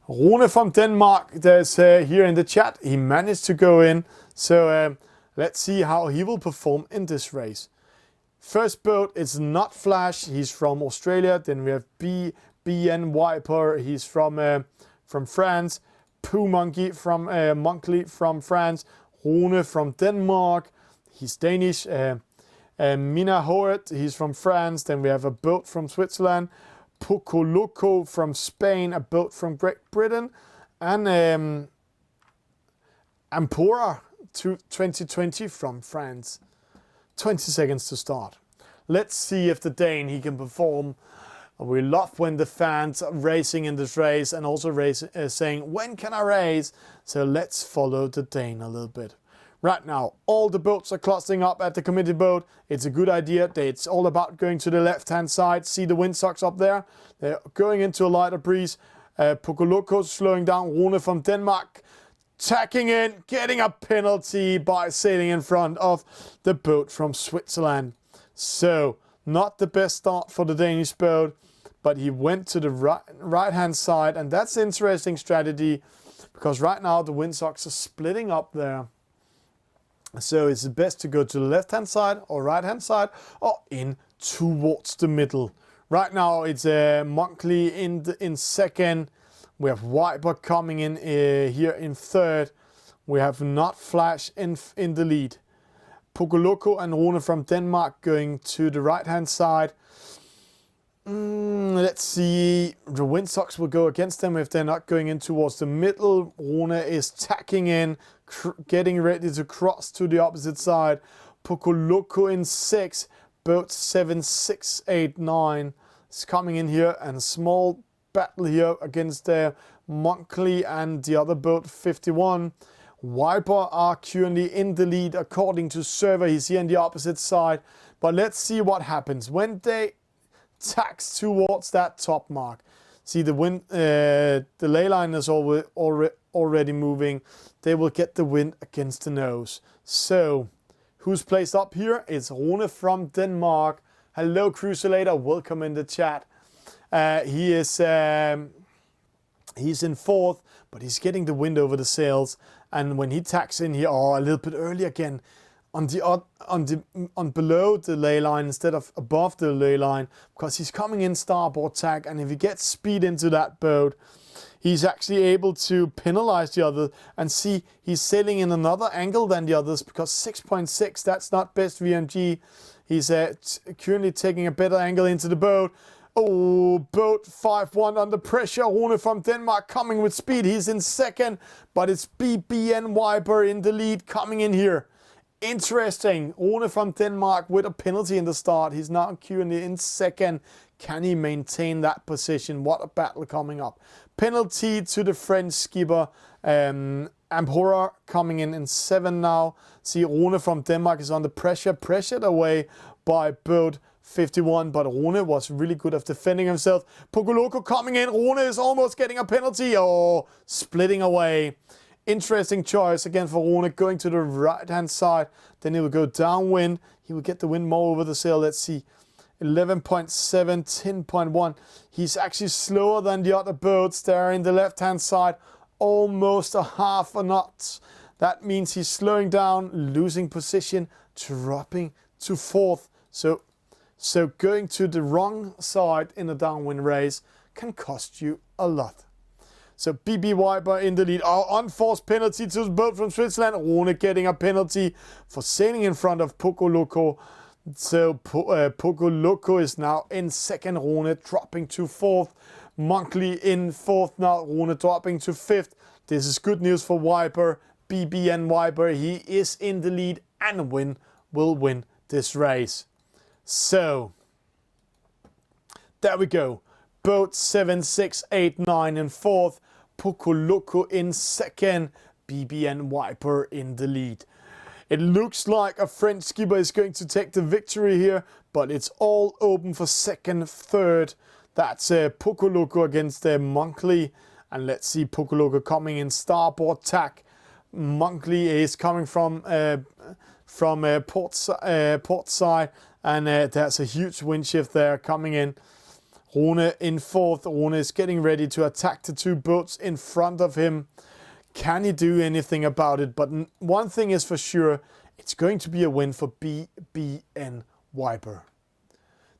Rune from Denmark, there's here in the chat. He managed to go in, so let's see how he will perform in this race. First boat is Not Flash, he's from Australia. Then we have BN Viper, he's from France. Poo Monkey from Monkley from France. Rune from Denmark, he's Danish. Mina Hoet, he's from France. Then we have a boat from Switzerland. Poco Loco from Spain, a boat from Great Britain. And Ampora 2020 from France. 20 seconds to start. Let's see if the Dane, he can perform. We love when the fans are racing in this race, and also saying, when can I race? So let's follow the Dane a little bit. Right now, all the boats are clustering up at the committee boat. It's a good idea. It's all about going to the left-hand side. See the windsocks up there? They're going into a lighter breeze. Pokoloko slowing down. Rune from Denmark tacking in, getting a penalty by sailing in front of the boat from Switzerland. So, not the best start for the Danish boat, but he went to the right-hand side, and that's an interesting strategy, because right now the windsocks are splitting up there. So it's best to go to the left-hand side or right-hand side, or in towards the middle. Right now it's Monkley in second. We have Viper coming in here in third. We have Not Flash in the lead. Pokoloko and Rune from Denmark going to the right-hand side. Let's see. The windsocks will go against them if they're not going in towards the middle. Rune is tacking in, getting ready to cross to the opposite side. Pokoloko in 6. Boat 7, 6, 8, 9 is coming in here, and a small battle here against Monkley and the other boat 51. Viper are currently in the lead according to server. He's here on the opposite side. But let's see what happens when they tax towards that top mark. See the wind, the ley line is already moving. They will get the wind against the nose. So, who's placed up here? It's Rune from Denmark. Hello, Cruiselator. Welcome in the chat. He is he's in fourth, but he's getting the wind over the sails. And when he tacks in here, a little bit early again, on below the ley line instead of above the ley line, because he's coming in starboard tack, and if he gets speed into that boat, he's actually able to penalize the other. And see, he's sailing in another angle than the others, because 6.6, that's not best VMG. He's currently taking a better angle into the boat. Oh, boat 5-1 under pressure. Rune from Denmark coming with speed. He's in second, but it's BBN Viper in the lead coming in here. Interesting. Rune from Denmark with a penalty in the start. He's now currently in second. Can he maintain that position? What a battle coming up. Penalty to the French skipper. Ampora coming in 7 now. See, Rune from Denmark is under pressure. Pressured away by boat 51, but Rune was really good at defending himself. Pokoloko coming in. Rune is almost getting a penalty. Oh, splitting away. Interesting choice again for Rune, going to the right-hand side. Then he will go downwind. He will get the wind more over the sail. Let's see. 11.7, 10.1. He's actually slower than the other boats there in the left-hand side. Almost a half a knot. That means he's slowing down, losing position, dropping to fourth. So going to the wrong side in a downwind race can cost you a lot. So BB Viper in the lead. Unforced penalty to the boat from Switzerland. Rune getting a penalty for sailing in front of Poco Loco. So Poco Loco is now in second. Rune dropping to fourth. Monkley in fourth now. Rune dropping to fifth. This is good news for Viper. BBN Viper, he is in the lead and will win this race. So there we go. Boat 7, 6, 8, 9 in fourth. Poco Loco in second. BBN Viper in the lead. It looks like a French skipper is going to take the victory here, but it's all open for second, third. That's Poco Loco against Monkley. And let's see Poco Loco coming in starboard tack. Monkley is coming from port side, and there's a huge wind shift there coming in. Rune in fourth. Rune is getting ready to attack the two boats in front of him. Can he do anything about it? But one thing is for sure, it's going to be a win for BBN Viper.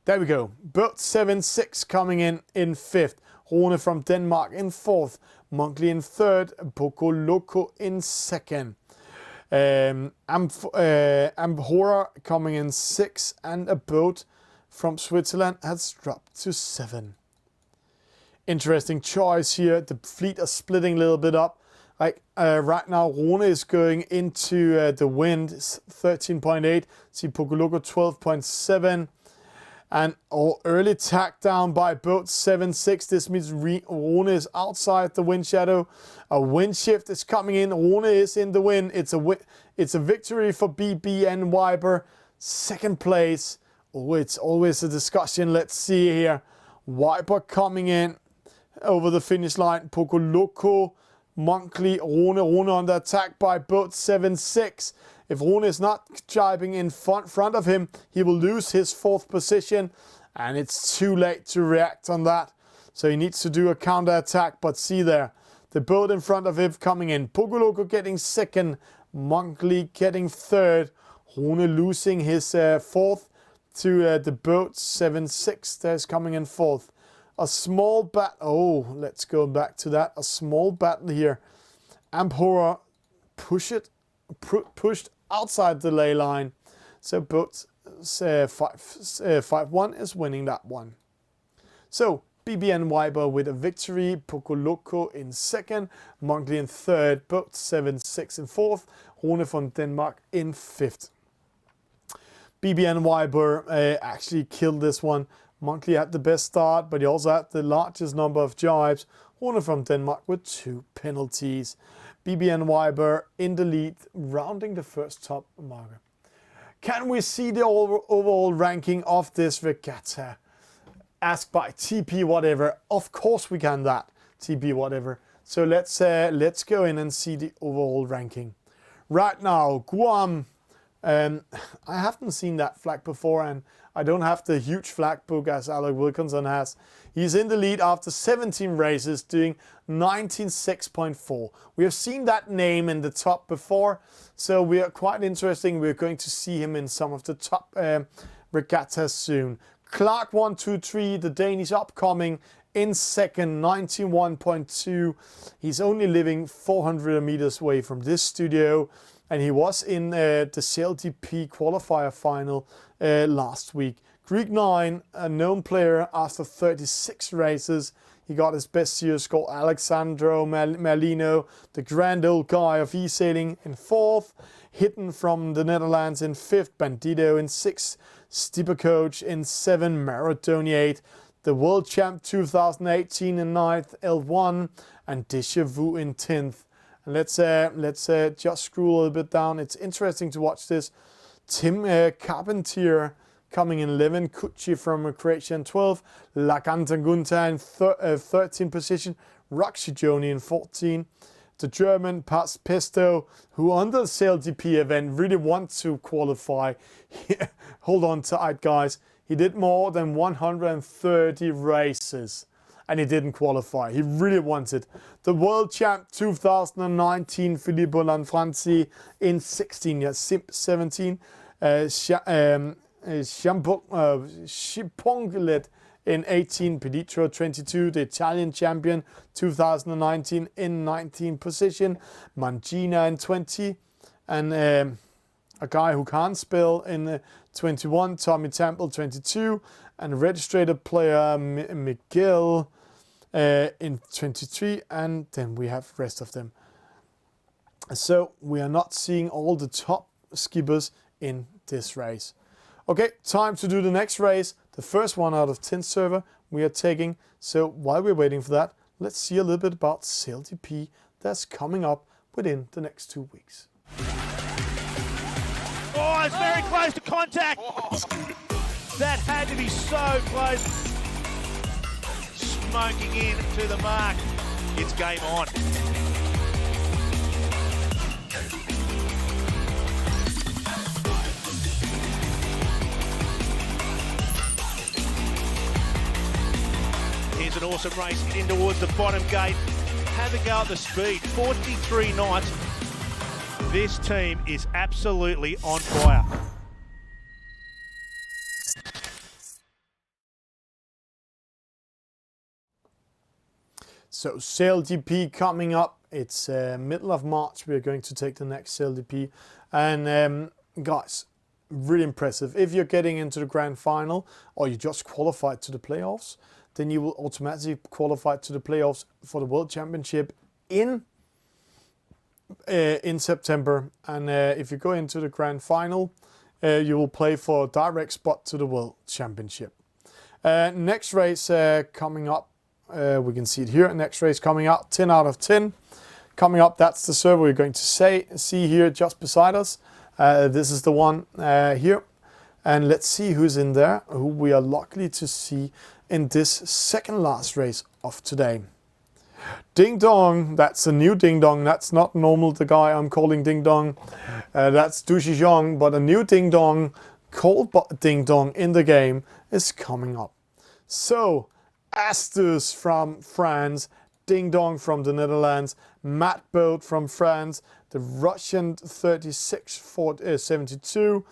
There we go. Boat 7-6 coming in fifth. Rune from Denmark in fourth. Monkley in third. Poco Loco in second. Amphora coming in sixth. And a boat from Switzerland has dropped to 7. Interesting choice here. The fleet are splitting a little bit up. Like right now, Rune is going into the wind, 13.8. See Poco Loco 12.7. And early tack down by boat 7-6. This means Rune is outside the wind shadow. A wind shift is coming in. Rune is in the wind. It's a victory for BBN Viper. Second place. Oh, it's always a discussion. Let's see here. Viper coming in over the finish line. Poco Loco, Monkley, Rune on the attack by boat 7-6. If Rune is not jibing in front of him, he will lose his fourth position, and it's too late to react on that. So he needs to do a counter attack. But see there, the boat in front of him coming in. Poco Loco getting second, Monkley getting third, Rune losing his fourth to the boat 7-6. There's coming in fourth. A small battle. Oh, let's go back to that. A small battle here. Amphora pushed outside the ley line. So boat 5-1 is winning that one. So BBN Viper with a victory. Poco Loco in second. Monkley in third. Boat 7-6 in fourth. Rune from Denmark in fifth. BBN Viper actually killed this one. Monkley had the best start, but he also had the largest number of jibes. Rune from Denmark with 2 penalties. BBN Viper in the lead, rounding the first top marker. Can we see the overall ranking of this regatta? Asked by TP Whatever. Of course we can that, TP Whatever. So let's go in and see the overall ranking. Right now, Guam. I haven't seen that flag before, and I don't have the huge flag book as Alec Wilkinson has. He's in the lead after 17 races, doing 19.6.4. We have seen that name in the top before, so we are quite interesting. We're going to see him in some of the top regattas soon. Clark 123, the Danish upcoming, in second, 91.2. He's only living 400 meters away from this studio. And he was in the CLDP qualifier final last week. Greek 9, a known player after 36 races. He got his best serious score. Alexandro Merlino, the grand old guy of Esailing, in fourth. Hidden from the Netherlands in fifth. Bandito in sixth. Stipper Coach in 7. Maradoni 8. The World Champ 2018 in 9th. L1. And Deja Vu in 10th. Let's just scroll a little bit down. It's interesting to watch this. Tim Carpentier coming in 11. Kuchi from Croatia in 12. Lakantagunta in 13th position. Roxy Joni in 14. The German Paz Pesto, who under the CLDP event really wants to qualify. Hold on tight, guys. He did more than 130 races. And he didn't qualify. He really wanted. The World Champ 2019, Filippo Lanfranci in 16, yes, 17. Chiponglet in 18. Peditro 22, the Italian champion 2019 in 19th position. Mangina in 20. And a guy who can't spell in 21, Tommy Temple 22. And a registered player Miguel in 23. And then we have the rest of them. So we are not seeing all the top skippers in this race. Okay, time to do the next race. The first one out of 10 server we are taking. So while we're waiting for that, let's see a little bit about SailGP that's coming up within the next 2 weeks. Oh, it's very close to contact. That had to be so close. Smoking in to the mark. It's game on. Here's an awesome race in towards the bottom gate. Have a go at the speed, 43 knots. This team is absolutely on fire. So SailGP coming up. It's middle of March. We're going to take the next SailGP. And guys, really impressive. If you're getting into the grand final or you just qualified to the playoffs, then you will automatically qualify to the playoffs for the World Championship in September. And if you go into the grand final, you will play for a direct spot to the World Championship. Next race coming up. We can see it here. Next race coming up, 10 out of 10. Coming up, that's the server we're going to see here just beside us. This is the one here. And let's see who's in there, who we are lucky to see in this second last race of today. Ding Dong, that's a new Ding Dong. That's not normal, the guy I'm calling Ding Dong. That's Du Shijong, but a new Ding Dong called Ding Dong in the game is coming up. So, Astus from France, Ding Dong from the Netherlands, Matt Boat from France, the Russian 3672,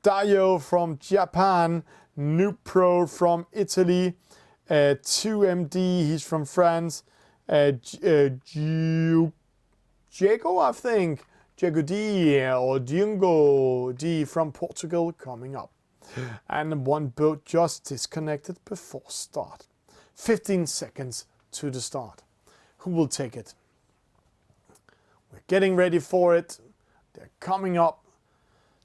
Dayo from Japan, Noob Pro from Italy, 2MD, he's from France, Diego, I think, Diego D or Diego D from Portugal coming up. And one boat just disconnected before start. 15 seconds to the start. Who will take it? We're getting ready for it. They're coming up.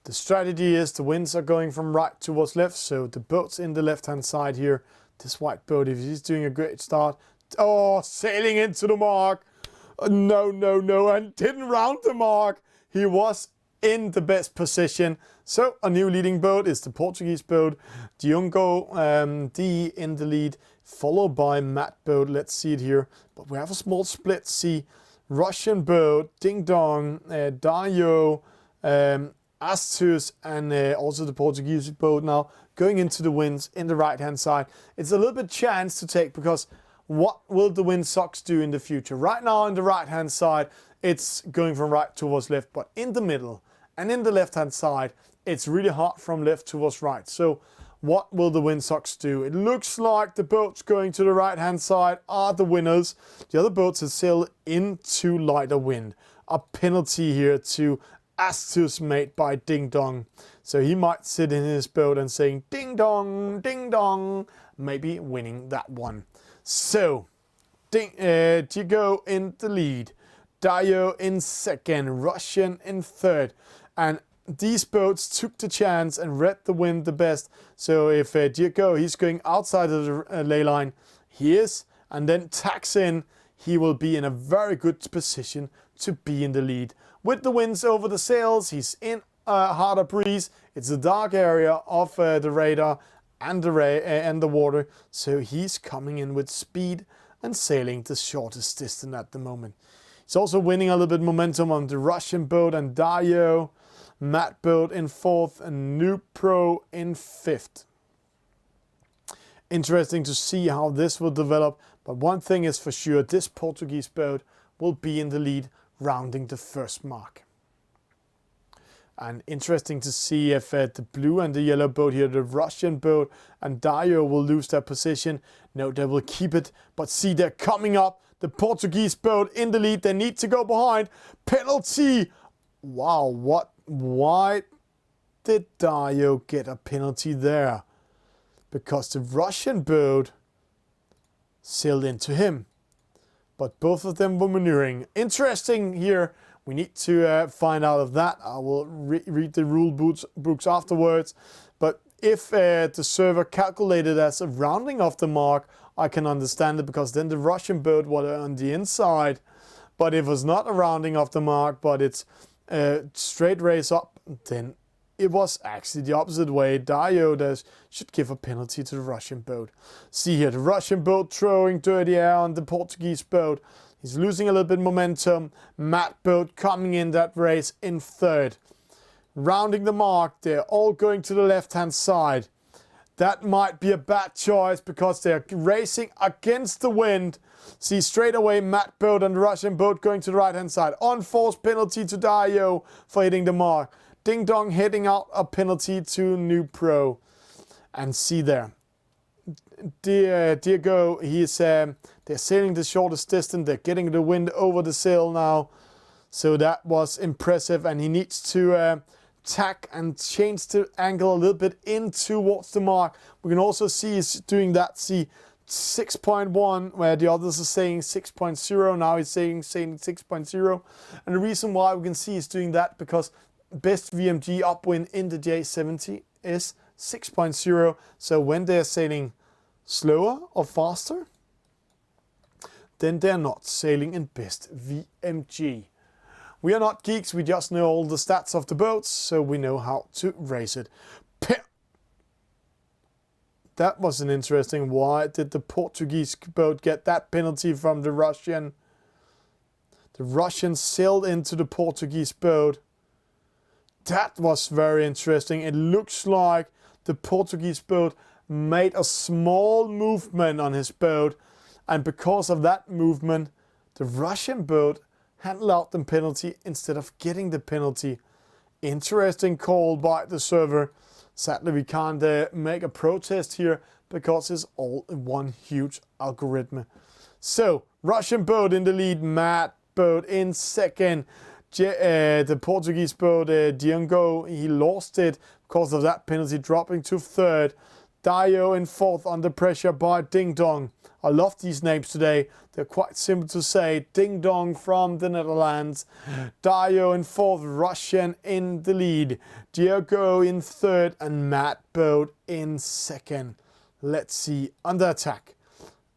The strategy is the winds are going from right towards left, so the boat's in the left-hand side here. This white boat, if he's doing a great start. Oh, sailing into the mark. No, and didn't round the mark. He was in the best position. So a new leading boat is the Portuguese boat. Diogo D in the lead, followed by Matt boat. Let's see it here. But we have a small split. See, Russian boat, Ding Dong, Dayo, Astus, and also the Portuguese boat now going into the winds in the right-hand side. It's a little bit chance to take because what will the wind socks do in the future? Right now on the right-hand side, it's going from right towards left, but in the middle and in the left-hand side, it's really hard from left towards right. So what will the wind socks do? It looks like the boats going to the right-hand side are the winners. The other boats are still into lighter wind. A penalty here to Astus made by Ding Dong. So he might sit in his boat and saying ding dong, maybe winning that one. So Diego in the lead, Dayo in second, Russian in third, and these boats took the chance and read the wind the best. So if Diego, he's going outside of the ley line, he is, and then tacks in, he will be in a very good position to be in the lead. With the winds over the sails, he's in a harder breeze. It's a dark area of the radar and the water, so he's coming in with speed and sailing the shortest distance at the moment. He's also winning a little bit momentum on the Russian boat and Dayo, Matt boat in fourth, and Noob Pro in fifth. Interesting to see how this will develop, but one thing is for sure, this Portuguese boat will be in the lead, rounding the first mark. And interesting to see if the blue and the yellow boat here, the Russian boat and Dio, will lose their position. No, they will keep it. But see, they're coming up. The Portuguese boat in the lead. They need to go behind. Penalty. Wow, what? Why did Dio get a penalty there? Because the Russian boat sailed into him. But both of them were maneuvering. Interesting here. We need to find out of that. I will read the rule books afterwards. But if the server calculated as a rounding of the mark, I can understand it, because then the Russian boat was on the inside. But if it was not a rounding of the mark, but it's a straight race up, then it was actually the opposite way. Dio should give a penalty to the Russian boat. See here, the Russian boat throwing dirty air on the Portuguese boat. He's losing a little bit of momentum. Matt boat coming in that race in third. Rounding the mark, they're all going to the left-hand side. That might be a bad choice because they're racing against the wind. See, straight away, Matt boat and the Russian boat going to the right-hand side. Unforced penalty to Dio for hitting the mark. Ding Dong heading out a penalty to New Pro. And see there, Diego, they're sailing the shortest distance. They're getting the wind over the sail now. So that was impressive. And he needs to tack and change the angle a little bit in towards the mark. We can also see he's doing that. See, 6.1, where the others are saying 6.0. Now he's saying 6.0. And the reason why we can see he's doing that, because best VMG upwind in the J70 is 6.0. So when they're sailing slower or faster, then they're not sailing in best VMG. We are not geeks, we just know all the stats of the boats, so we know how to race it. That was an interesting. Why did the Portuguese boat get that penalty from the Russian? The Russian sailed into the Portuguese boat. That was very interesting. It looks like the Portuguese boat made a small movement on his boat, and because of that movement, the Russian boat handled out the penalty instead of getting the penalty. Interesting call by the server. Sadly, we can't make a protest here because it's all one huge algorithm. So, Russian boat in the lead, Matt boat in second. The Portuguese boat, Diogo, he lost it because of that penalty, dropping to third. Dio in fourth, under pressure by Ding Dong. I love these names today. They're quite simple to say. Ding Dong from the Netherlands. Dio in fourth, Russian in the lead. Diogo in third, and Matt boat in second. Let's see, under attack.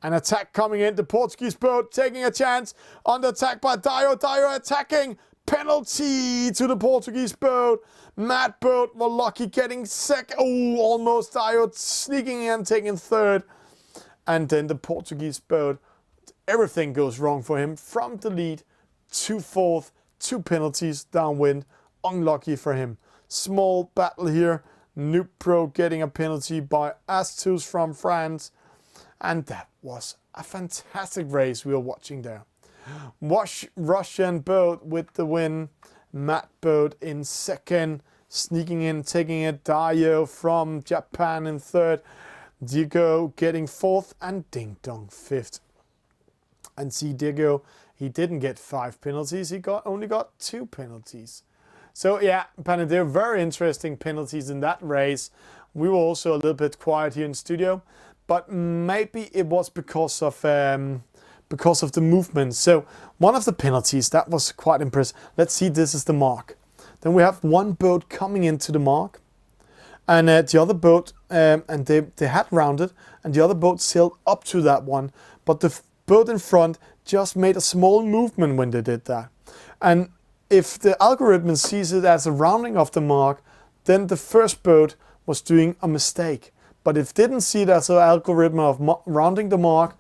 An attack coming in. The Portuguese boat taking a chance. Under attack by Dio. Dio attacking. Penalty to the Portuguese boat. Matt boat were lucky getting second. Oh, almost Dio sneaking in, taking third. And then the Portuguese boat, everything goes wrong for him. From the lead to fourth, 2 penalties downwind. Unlucky for him. Small battle here. Noob Pro getting a penalty by Astus from France. And that was a fantastic race we were watching there. Russian boat with the win. Matt boat in second. Sneaking in, taking it. Dio from Japan in third. Diego getting fourth, and Ding Dong fifth. And see, Diego, he didn't get 5 penalties. He only got 2 penalties. So yeah, they're very interesting penalties in that race. We were also a little bit quiet here in studio, but maybe it was because of the movement. So one of the penalties that was quite impressive. Let's see, this is the mark. Then we have one boat coming into the mark. And the other boat, and they had rounded, and the other boat sailed up to that one. But the boat in front just made a small movement when they did that. And if the algorithm sees it as a rounding of the mark, then the first boat was doing a mistake. But if it didn't see it as an algorithm of rounding the mark,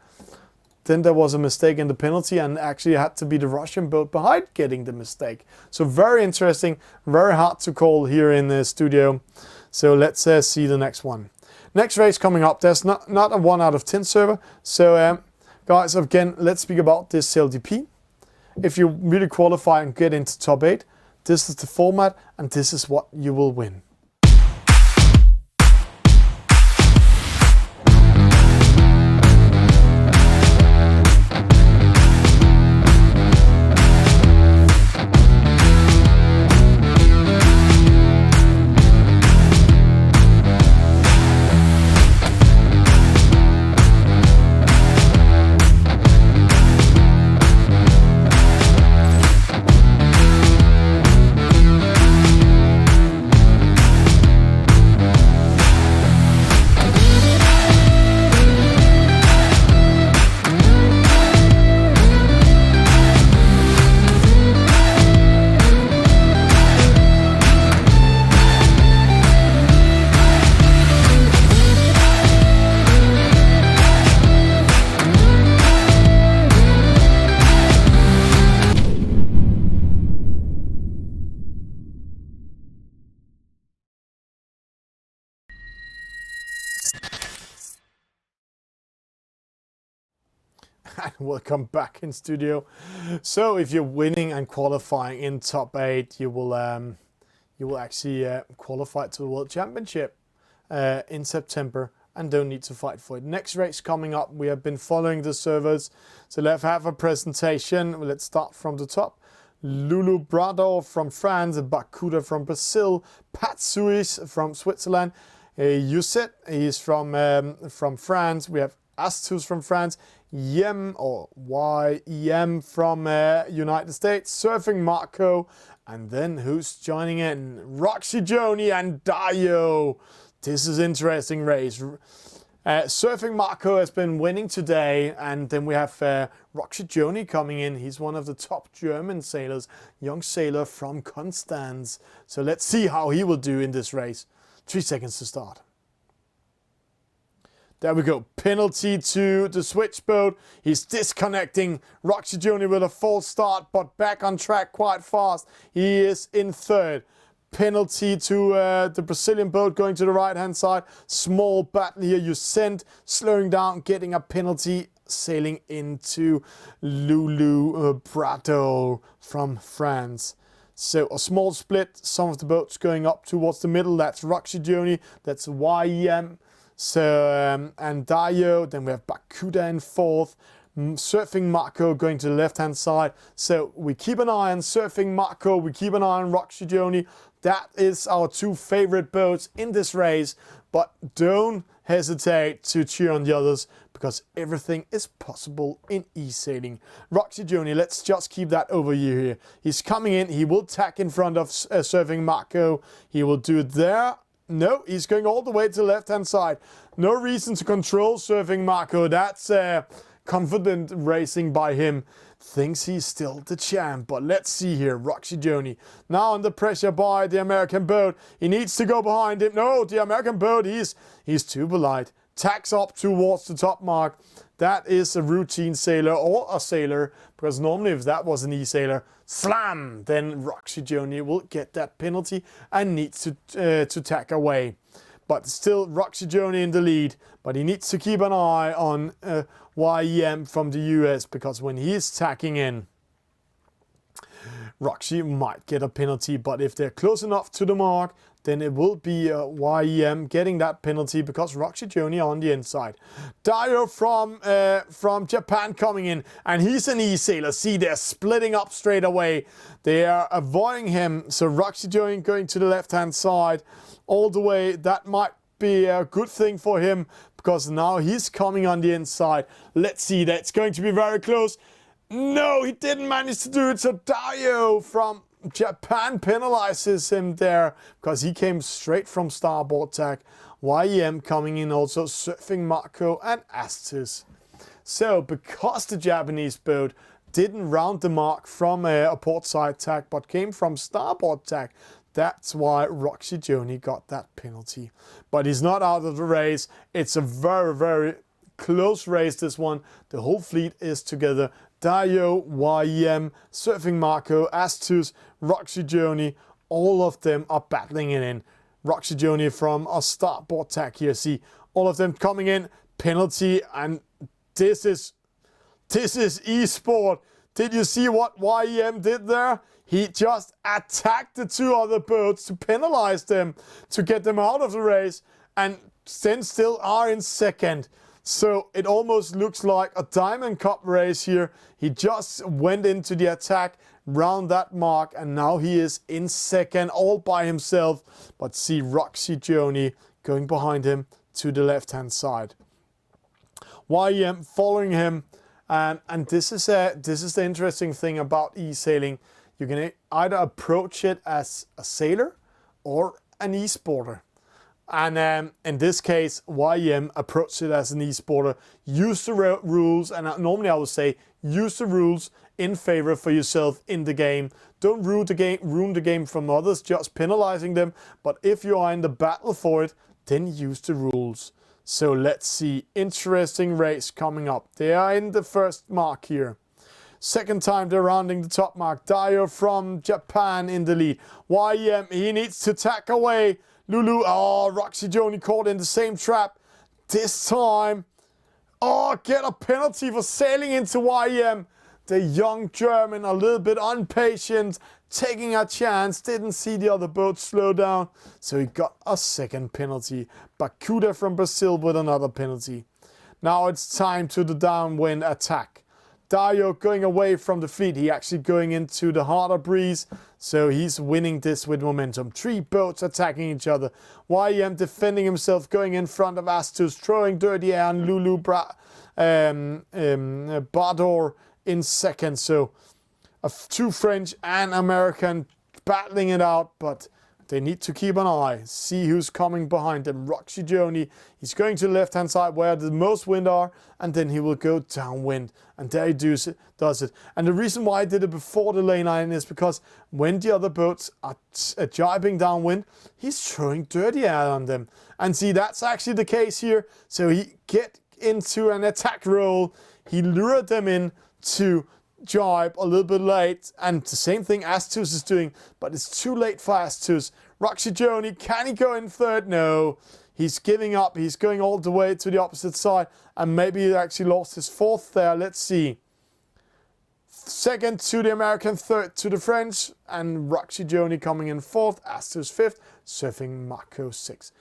then there was a mistake in the penalty, and actually it had to be the Russian boat behind getting the mistake. So very interesting, very hard to call here in the studio. So let's see the next one. Next race coming up. There's not a 1 out of 10 server. So guys, again, let's speak about this CLDP. If you really qualify and get into top 8, This is the format, and this is what you will win. And welcome back in studio. So if you're winning and qualifying in top 8, you will actually qualify to the World Championship in September and don't need to fight for it. Next race coming up, we have been following the servers, so let's have a presentation. Let's start from the top. Lulu Brado from France, Bakuda from Brazil, Pat Suis from Switzerland, Yuset, he's from France. We have Astus from France, Yem or YEM from United States, Surfing Marco, and then who's joining in? Roxy Joni and Dio. This is interesting race. Surfing Marco has been winning today, and then we have Roxy Joni coming in. He's one of the top German sailors, young sailor from Konstanz. So let's see how he will do in this race. 3 seconds to start. There we go. Penalty to the switchboat. He's disconnecting. Roxy Joni with a false start, but back on track quite fast. He is in third. Penalty to the Brazilian boat going to the right-hand side. Small battle here. You send slowing down, getting a penalty, sailing into Lulu Brado from France. So a small split. Some of the boats going up towards the middle. That's Roxy Joni. That's YEM. So, and Dio, then we have Bakuda in fourth, Surfing Marco going to the left-hand side. So we keep an eye on Surfing Marco, we keep an eye on Roxy Joni. That is our 2 favorite boats in this race, but don't hesitate to cheer on the others because everything is possible in e-sailing. Roxy Joni, let's just keep that overview here. He's coming in, he will tack in front of Surfing Marco, he will do it there. No, he's going all the way to the left-hand side. No reason to control Surfing Marco. That's confident racing by him. Thinks he's still the champ. But let's see here. Roxy Joni now under pressure by the American boat. He needs to go behind him. No, the American boat, he's too polite. Tacks up towards the top mark. That is a routine sailor or a sailor, because normally if that was an e-sailor, slam, then Roxy Joni will get that penalty and needs to tack away. But still Roxy Joni in the lead, but he needs to keep an eye on YEM from the US, because when he's tacking in, Roxy might get a penalty, but if they're close enough to the mark, then it will be YEM getting that penalty because Roxy Joni on the inside. Dio from Japan coming in, and he's an e-sailor. See, they're splitting up straight away. They are avoiding him, so Roxy Joni going to the left-hand side all the way. That might be a good thing for him because now he's coming on the inside. Let's see, that's going to be very close. No, he didn't manage to do it, so Dio from Japan penalizes him there because he came straight from starboard tack. YEM coming in also, Surfing Marco and Astus. So because the Japanese boat didn't round the mark from a port side tack but came from starboard tack, that's why Roxy Joni got that penalty. But he's not out of the race. It's a very, very close race, this one. The whole fleet is together. Dio, YEM, Surfing Marco, Astus, Roxy Joni, all of them are battling it in. Roxy Joni from a starboard tack here. See, all of them coming in, penalty, and this is e-sport. Did you see what YEM did there? He just attacked the two other boats to penalize them, to get them out of the race, and then still are in second. So it almost looks like a Diamond Cup race here. He just went into the attack, round that mark, and now he is in second all by himself. But see Roxy Joni going behind him to the left-hand side. YEM following him, and this is the interesting thing about e-sailing. You can either approach it as a sailor or an e-sporter. And in this case, YEM approached it as an e-sporter. Use the rules, and normally I would say use the rules in favor for yourself in the game. Don't ruin the game from others, just penalizing them. But if you are in the battle for it, then use the rules. So let's see, interesting race coming up. They are in the first mark here. Second time they're rounding the top mark. Dio from Japan in the lead. YEM, he needs to tack away. Lulu, oh, Roxy Joni caught in the same trap. This time, oh, get a penalty for sailing into YEM. The young German, a little bit impatient, taking a chance, didn't see the other boat slow down, so he got a second penalty. Bakuda from Brazil with another penalty. Now it's time to the downwind attack. Dio going away from the fleet. He actually going into the harder breeze, so he's winning this with momentum. Three boats attacking each other. YEM defending himself, going in front of Astus, throwing dirty air on Lulu Bador in second. So two French and American battling it out, but they need to keep an eye, see who's coming behind them. Roxy Joni, he's going to the left-hand side where the most wind are, and then he will go downwind. And there he does it. And the reason why I did it before the lane line is because when the other boats are jibing downwind, he's throwing dirty air on them. And see, that's actually the case here. So he get into an attack roll. He lured them in to jibe a little bit late, and the same thing Astus is doing, but it's too late for Astus. Roxy Joni, can he go in third? No, he's giving up. He's going all the way to the opposite side, and maybe he actually lost his fourth there. Let's see. Second to the American, third to the French, and Roxy Joni coming in fourth, Astus fifth, surfing Marco sixth.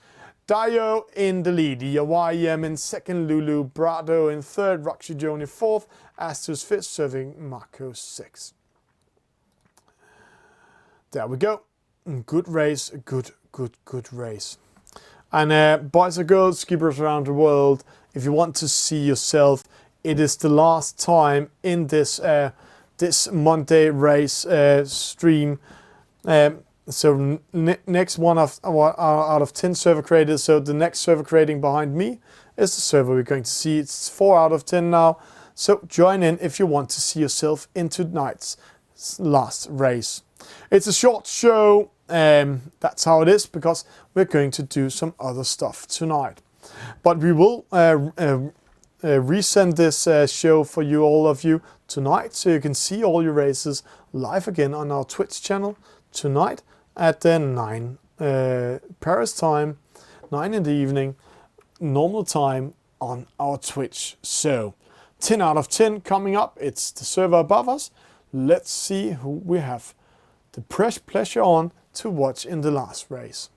Dio in the lead, YEM in second, Lulu Brado in third, Roxy Joni fourth, Astus fifth, serving Marco sixth. There we go. Good race, good race. And boys and girls, skippers around the world, if you want to see yourself, it is the last time in this this Monday race stream. So next one out of 10 server creators. So the next server creating behind me is the server we're going to see. It's 4 out of 10 now. So join in if you want to see yourself in tonight's last race. It's a short show. That's how it is, because we're going to do some other stuff tonight. But we will resend this show for you, all of you, tonight, so you can see all your races live again on our Twitch channel tonight at 9 Paris time, 9 in the evening, normal time on our Twitch. So 10 out of 10 coming up. It's the server above us. Let's see who we have the pleasure on to watch in the last race.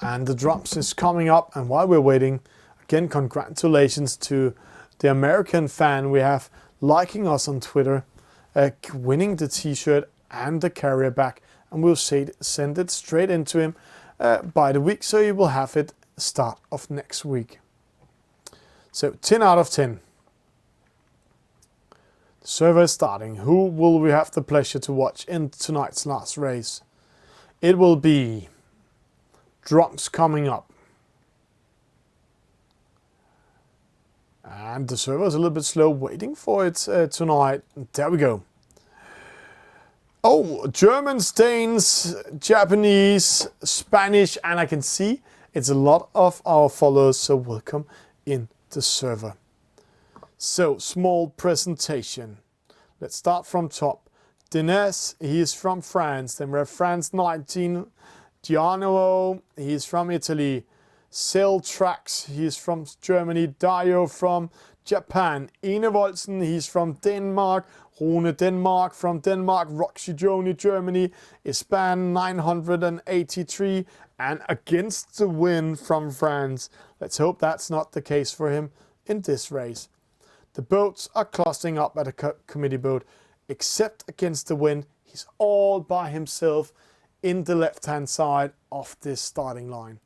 And the drops is coming up, and while we're waiting, again, congratulations to the American fan we have liking us on Twitter, winning the t-shirt and the carrier back, and we'll send it straight into him by the week, so you will have it start of next week. So 10 out of 10. The server is starting. Who will we have the pleasure to watch in tonight's last race? It will be Drums coming up. And the server is a little bit slow waiting for it tonight. There we go. Oh, Germans, Danes, Japanese, Spanish, and I can see it's a lot of our followers, so welcome in the server. So, small presentation. Let's start from top. Dines, he is from France. Then we have France 19. Giano, he is from Italy. Sail Tracks, he's from Germany. Dio from Japan. Enevoldsen, he's from Denmark. Rune Denmark from Denmark. Roxy Joni, Germany. Espan 983. And against the wind from France. Let's hope that's not the case for him in this race. The boats are clustering up at a committee boat. Except against the wind, he's all by himself in the left-hand side of this starting line.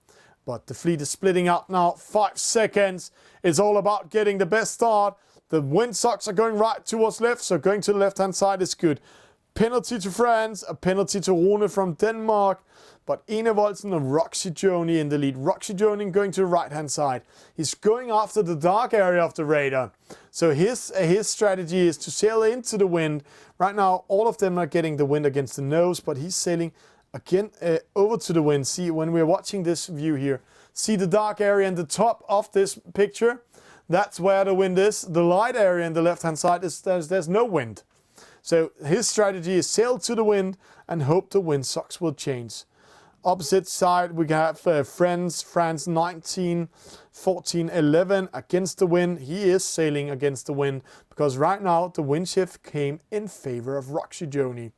But the fleet is splitting up now. 5 seconds. It's all about getting the best start. The windsocks are going right towards left, so going to the left-hand side is good. Penalty to France, a penalty to Rune from Denmark. But Enevoldsen and Roxy Joni in the lead. Roxy Joni going to the right-hand side. He's going after the dark area of the radar. So his strategy is to sail into the wind. Right now, all of them are getting the wind against the nose, but he's sailing again over to the wind. See, when we're watching this view here, see the dark area in the top of this picture? That's where the wind is. The light area in the left-hand side is there's no wind. So his strategy is sail to the wind and hope the windsocks will change. Opposite side, we have France 19, 14, 11 against the wind. He is sailing against the wind because right now the wind shift came in favor of Roxy Joni.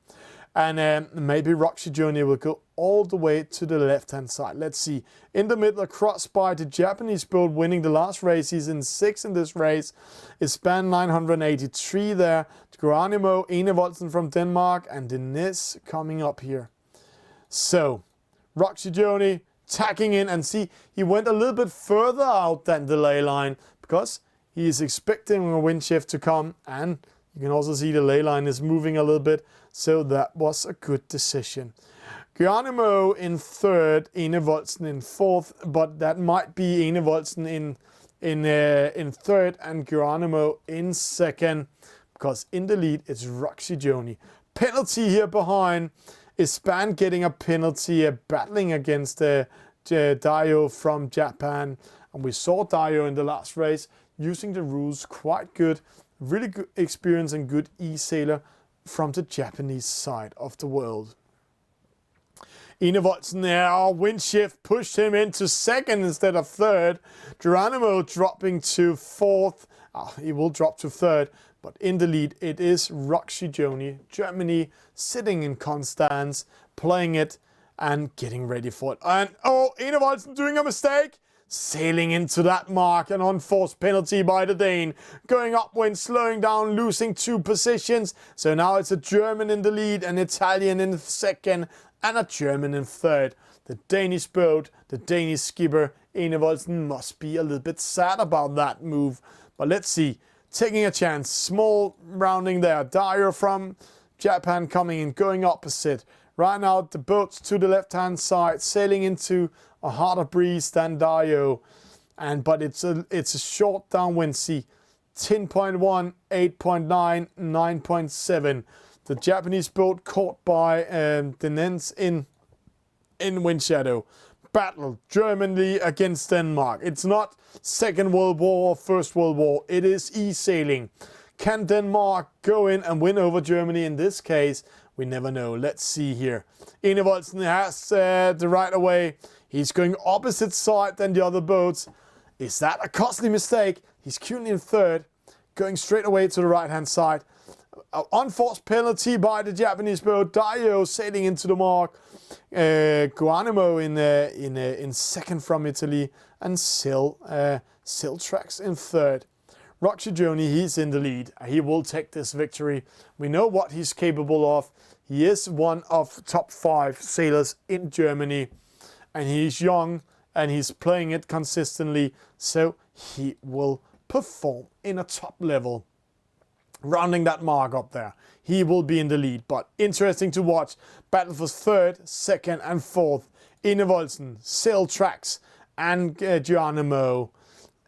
And maybe Roxy Joni will go all the way to the left-hand side. Let's see. In the middle, across by the Japanese boat winning the last race. He's in 6th in this race. Espan 983 there. Geronimo Enevoldsen from Denmark. And Denise coming up here. So, Roxy Joni tacking in. And see, he went a little bit further out than the ley line because he is expecting a wind shift to come. And you can also see the ley line is moving a little bit. So that was a good decision. Geronimo in 3rd, Enevoldsen in 4th, but that might be Enevoldsen in 3rd and Geronimo in 2nd, because in the lead it's Roxy Joni. Penalty here behind. Espan getting a penalty, battling against Dio from Japan. And we saw Dio in the last race using the rules quite good. Really good experience and good e-sailor from the Japanese side of the world. Enevoldsen there, wind shift pushed him into 2nd instead of 3rd. Geronimo dropping to 4th. He will drop to 3rd, but in the lead it is Roxy Joni, Germany, sitting in Constance, playing it and getting ready for it. And Enevoldsen doing a mistake. Sailing into that mark, an unforced penalty by the Dane. Going upwind, slowing down, losing 2 positions. So now it's a German in the lead, an Italian in 2nd, and a German in 3rd. The Danish boat, the Danish skipper, Enevoldsen must be a little bit sad about that move. But let's see. Taking a chance. Small rounding there. Dio from Japan coming in, going opposite. Right now, the boats to the left-hand side, sailing into a harder breeze than Dio. But it's a short downwind sea. 10.1, 8.9, 9.7. The Japanese boat caught by the Nens in wind shadow. Battle Germany against Denmark. It's not Second World War or First World War. It is e-sailing. Can Denmark go in and win over Germany in this case? We never know. Let's see here. Enevoldsen has the right of way. He's going opposite side than the other boats. Is that a costly mistake? He's currently in 3rd, going straight away to the right-hand side. Unforced penalty by the Japanese boat. Dio sailing into the mark. Geronimo in 2nd from Italy. And Sail Tracks in 3rd. Roxy Joni, he's in the lead. He will take this victory. We know what he's capable of. He is one of top 5 sailors in Germany. And he's young and he's playing it consistently. So he will perform in a top level. Rounding that mark up there. He will be in the lead. But interesting to watch. Battle for 3rd, 2nd and 4th. Enevoldsen, Sail Tracks and Geronimo.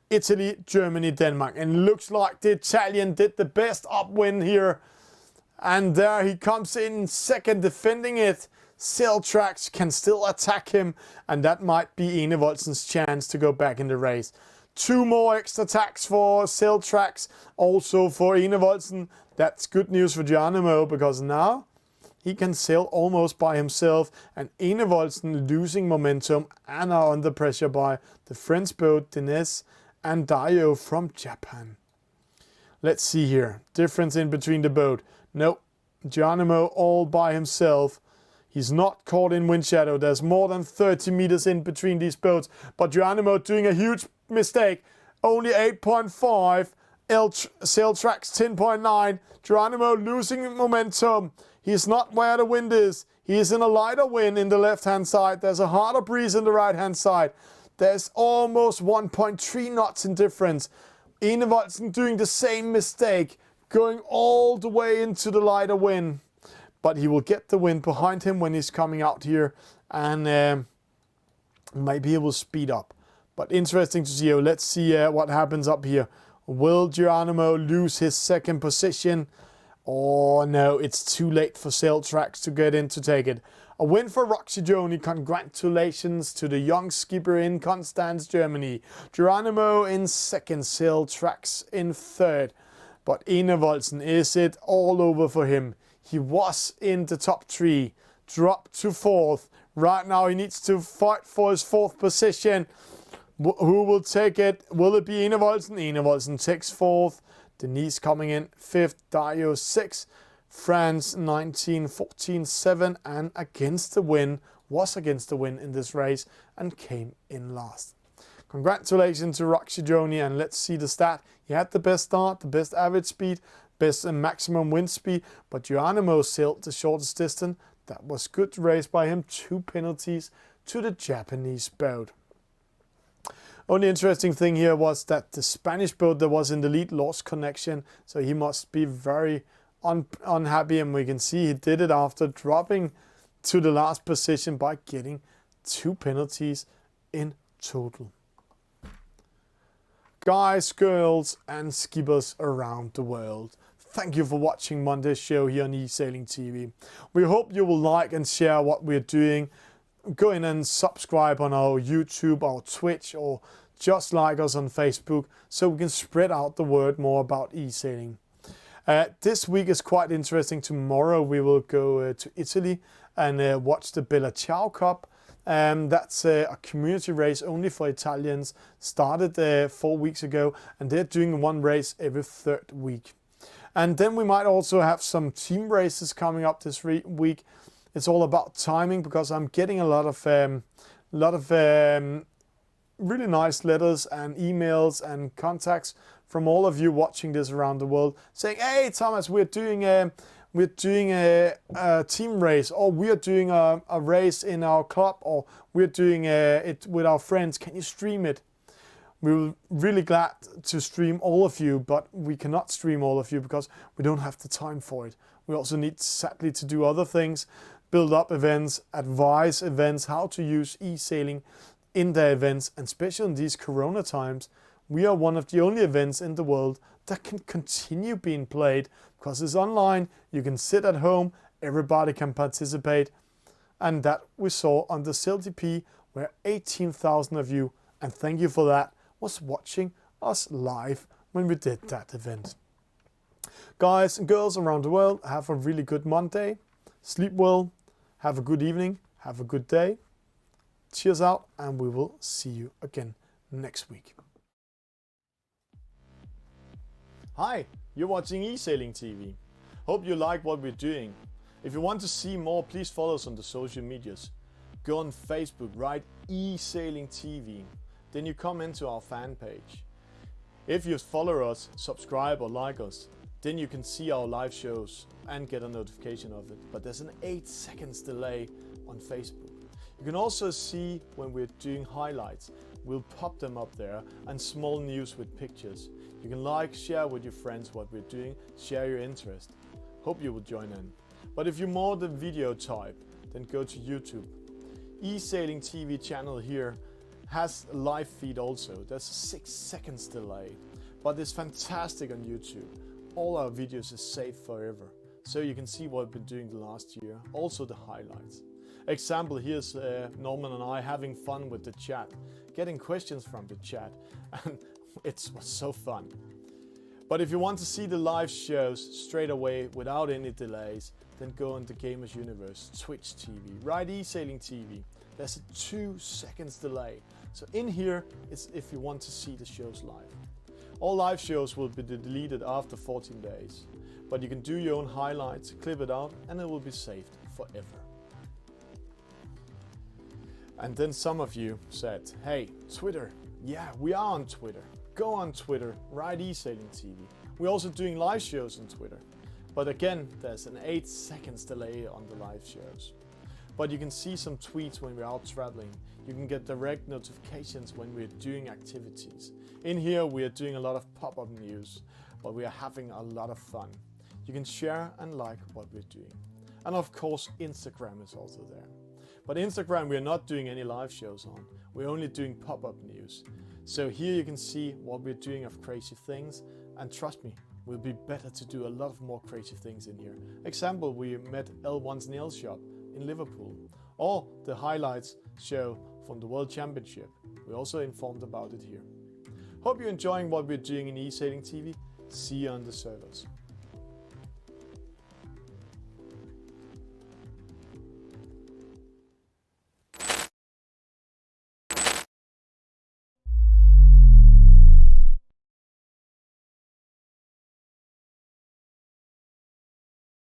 Italy, Germany, Denmark. And looks like the Italian did the best upwind here. And there he comes in 2nd, defending it. Sail Tracks can still attack him. And that might be Enevoldsen's chance to go back in the race. 2 more extra attacks for Sail Tracks. Also for Enevoldsen. That's good news for Geronimo because now he can sail almost by himself, and Enevoldsen losing momentum and are under pressure by the French boat Dines and Daio from Japan. Let's see here. Difference in between the boat. No, Geronimo all by himself. He's not caught in wind shadow. There's more than 30 meters in between these boats. But Geronimo doing a huge mistake. Only 8.5. Sail tracks 10.9. Geronimo losing momentum. He's not where the wind is. He is in a lighter wind in the left-hand side. There's a harder breeze in the right-hand side. There's almost 1.3 knots in difference. Enevoldsen doing the same mistake, going all the way into the lighter wind. But he will get the wind behind him when he's coming out here, and maybe he will speed up. But interesting to see. Let's see what happens up here. Will Geronimo lose his second position? Oh no, it's too late for Sail Tracks to get in to take it. A win for Roxy Joni. Congratulations to the young skipper in Constance, Germany. Geronimo in second, Sail Tracks in third. But Enevoldsen, is it all over for him? He was in the top three, dropped to fourth. Right now he needs to fight for his fourth position. Who will take it? Will it be Enevoldsen? Enevoldsen takes fourth. Denise coming in fifth. Dario sixth. France 19, 14, 7 and against the wind. Was against the wind in this race and came in last. Congratulations to Roxy Joni, and let's see the stat. He had the best start, the best average speed, best and maximum wind speed, but Geronimo sailed the shortest distance. That was good race by him. 2 penalties to the Japanese boat. Only interesting thing here was that the Spanish boat that was in the lead lost connection, so he must be very unhappy, and we can see he did it after dropping to the last position by getting 2 penalties in total. Guys, girls and skippers around the world, thank you for watching Monday's show here on Esailing TV. We hope you will like and share what we're doing. Go in and subscribe on our YouTube, our Twitch, or just like us on Facebook, so we can spread out the word more about e-sailing. This week is quite interesting. Tomorrow we will go to Italy and watch the Bella Ciao Cup. That's a community race only for Italians. Started 4 weeks ago, and they're doing one race every third week. And then we might also have some team races coming up this week. It's all about timing, because I'm getting a lot of really nice letters and emails and contacts from all of you watching this around the world, saying, "Hey Thomas, we're doing a team race, or we are doing a race in our club, or we're doing it with our friends. Can you stream it?" We're really glad to stream all of you, but we cannot stream all of you because we don't have the time for it. We also need, sadly, to do other things, build up events, advise events, how to use e-sailing in their events, and especially in these Corona times, we are one of the only events in the world that can continue being played, because it's online, you can sit at home, everybody can participate, and that we saw on the CLTP, where 18,000 of you, and thank you for that, was watching us live when we did that event. Guys and girls around the world, have a really good Monday, sleep well, have a good evening, have a good day, cheers out, and we will see you again next week. Hi, you're watching Esailing TV. Hope you like what we're doing. If you want to see more, please follow us on the social medias. Go on Facebook, write Esailing TV. Then you come into our fan page. If you follow us, subscribe or like us, then you can see our live shows and get a notification of it. But there's an 8 seconds delay on Facebook. You can also see when we're doing highlights. We'll pop them up there, and small news with pictures. You can like, share with your friends what we're doing, share your interest. Hope you will join in. But if you're more the video type, then go to YouTube. Esailing TV channel here has a live feed also. There's a 6 seconds delay, but it's fantastic on YouTube. All our videos are saved forever, so you can see what we've been doing the last year, also the highlights. Example, here's Norman and I having fun with the chat, getting questions from the chat, and it was so fun. But if you want to see the live shows straight away without any delays, then go on the Gamers Universe, Twitch TV, right Esailing TV. There's a 2 seconds delay. So in here, it's if you want to see the shows live. All live shows will be deleted after 14 days, but you can do your own highlights, clip it out, and it will be saved forever. And then some of you said, hey, Twitter, yeah, we are on Twitter. Go on Twitter, right Esailing TV. We're also doing live shows on Twitter. But again, there's an 8 seconds delay on the live shows. But you can see some tweets when we're out traveling. You can get direct notifications when we're doing activities. In here, we are doing a lot of pop-up news, but we are having a lot of fun. You can share and like what we're doing. And of course, Instagram is also there. But Instagram, we're not doing any live shows on. We're only doing pop-up news. So here you can see what we're doing of crazy things. And trust me, we'll be better to do a lot of more crazy things in here. Example, we met L1's nail shop in Liverpool. Or the highlights show from the World Championship. We also informed about it here. Hope you're enjoying what we're doing in Esailing TV. See you on the servers.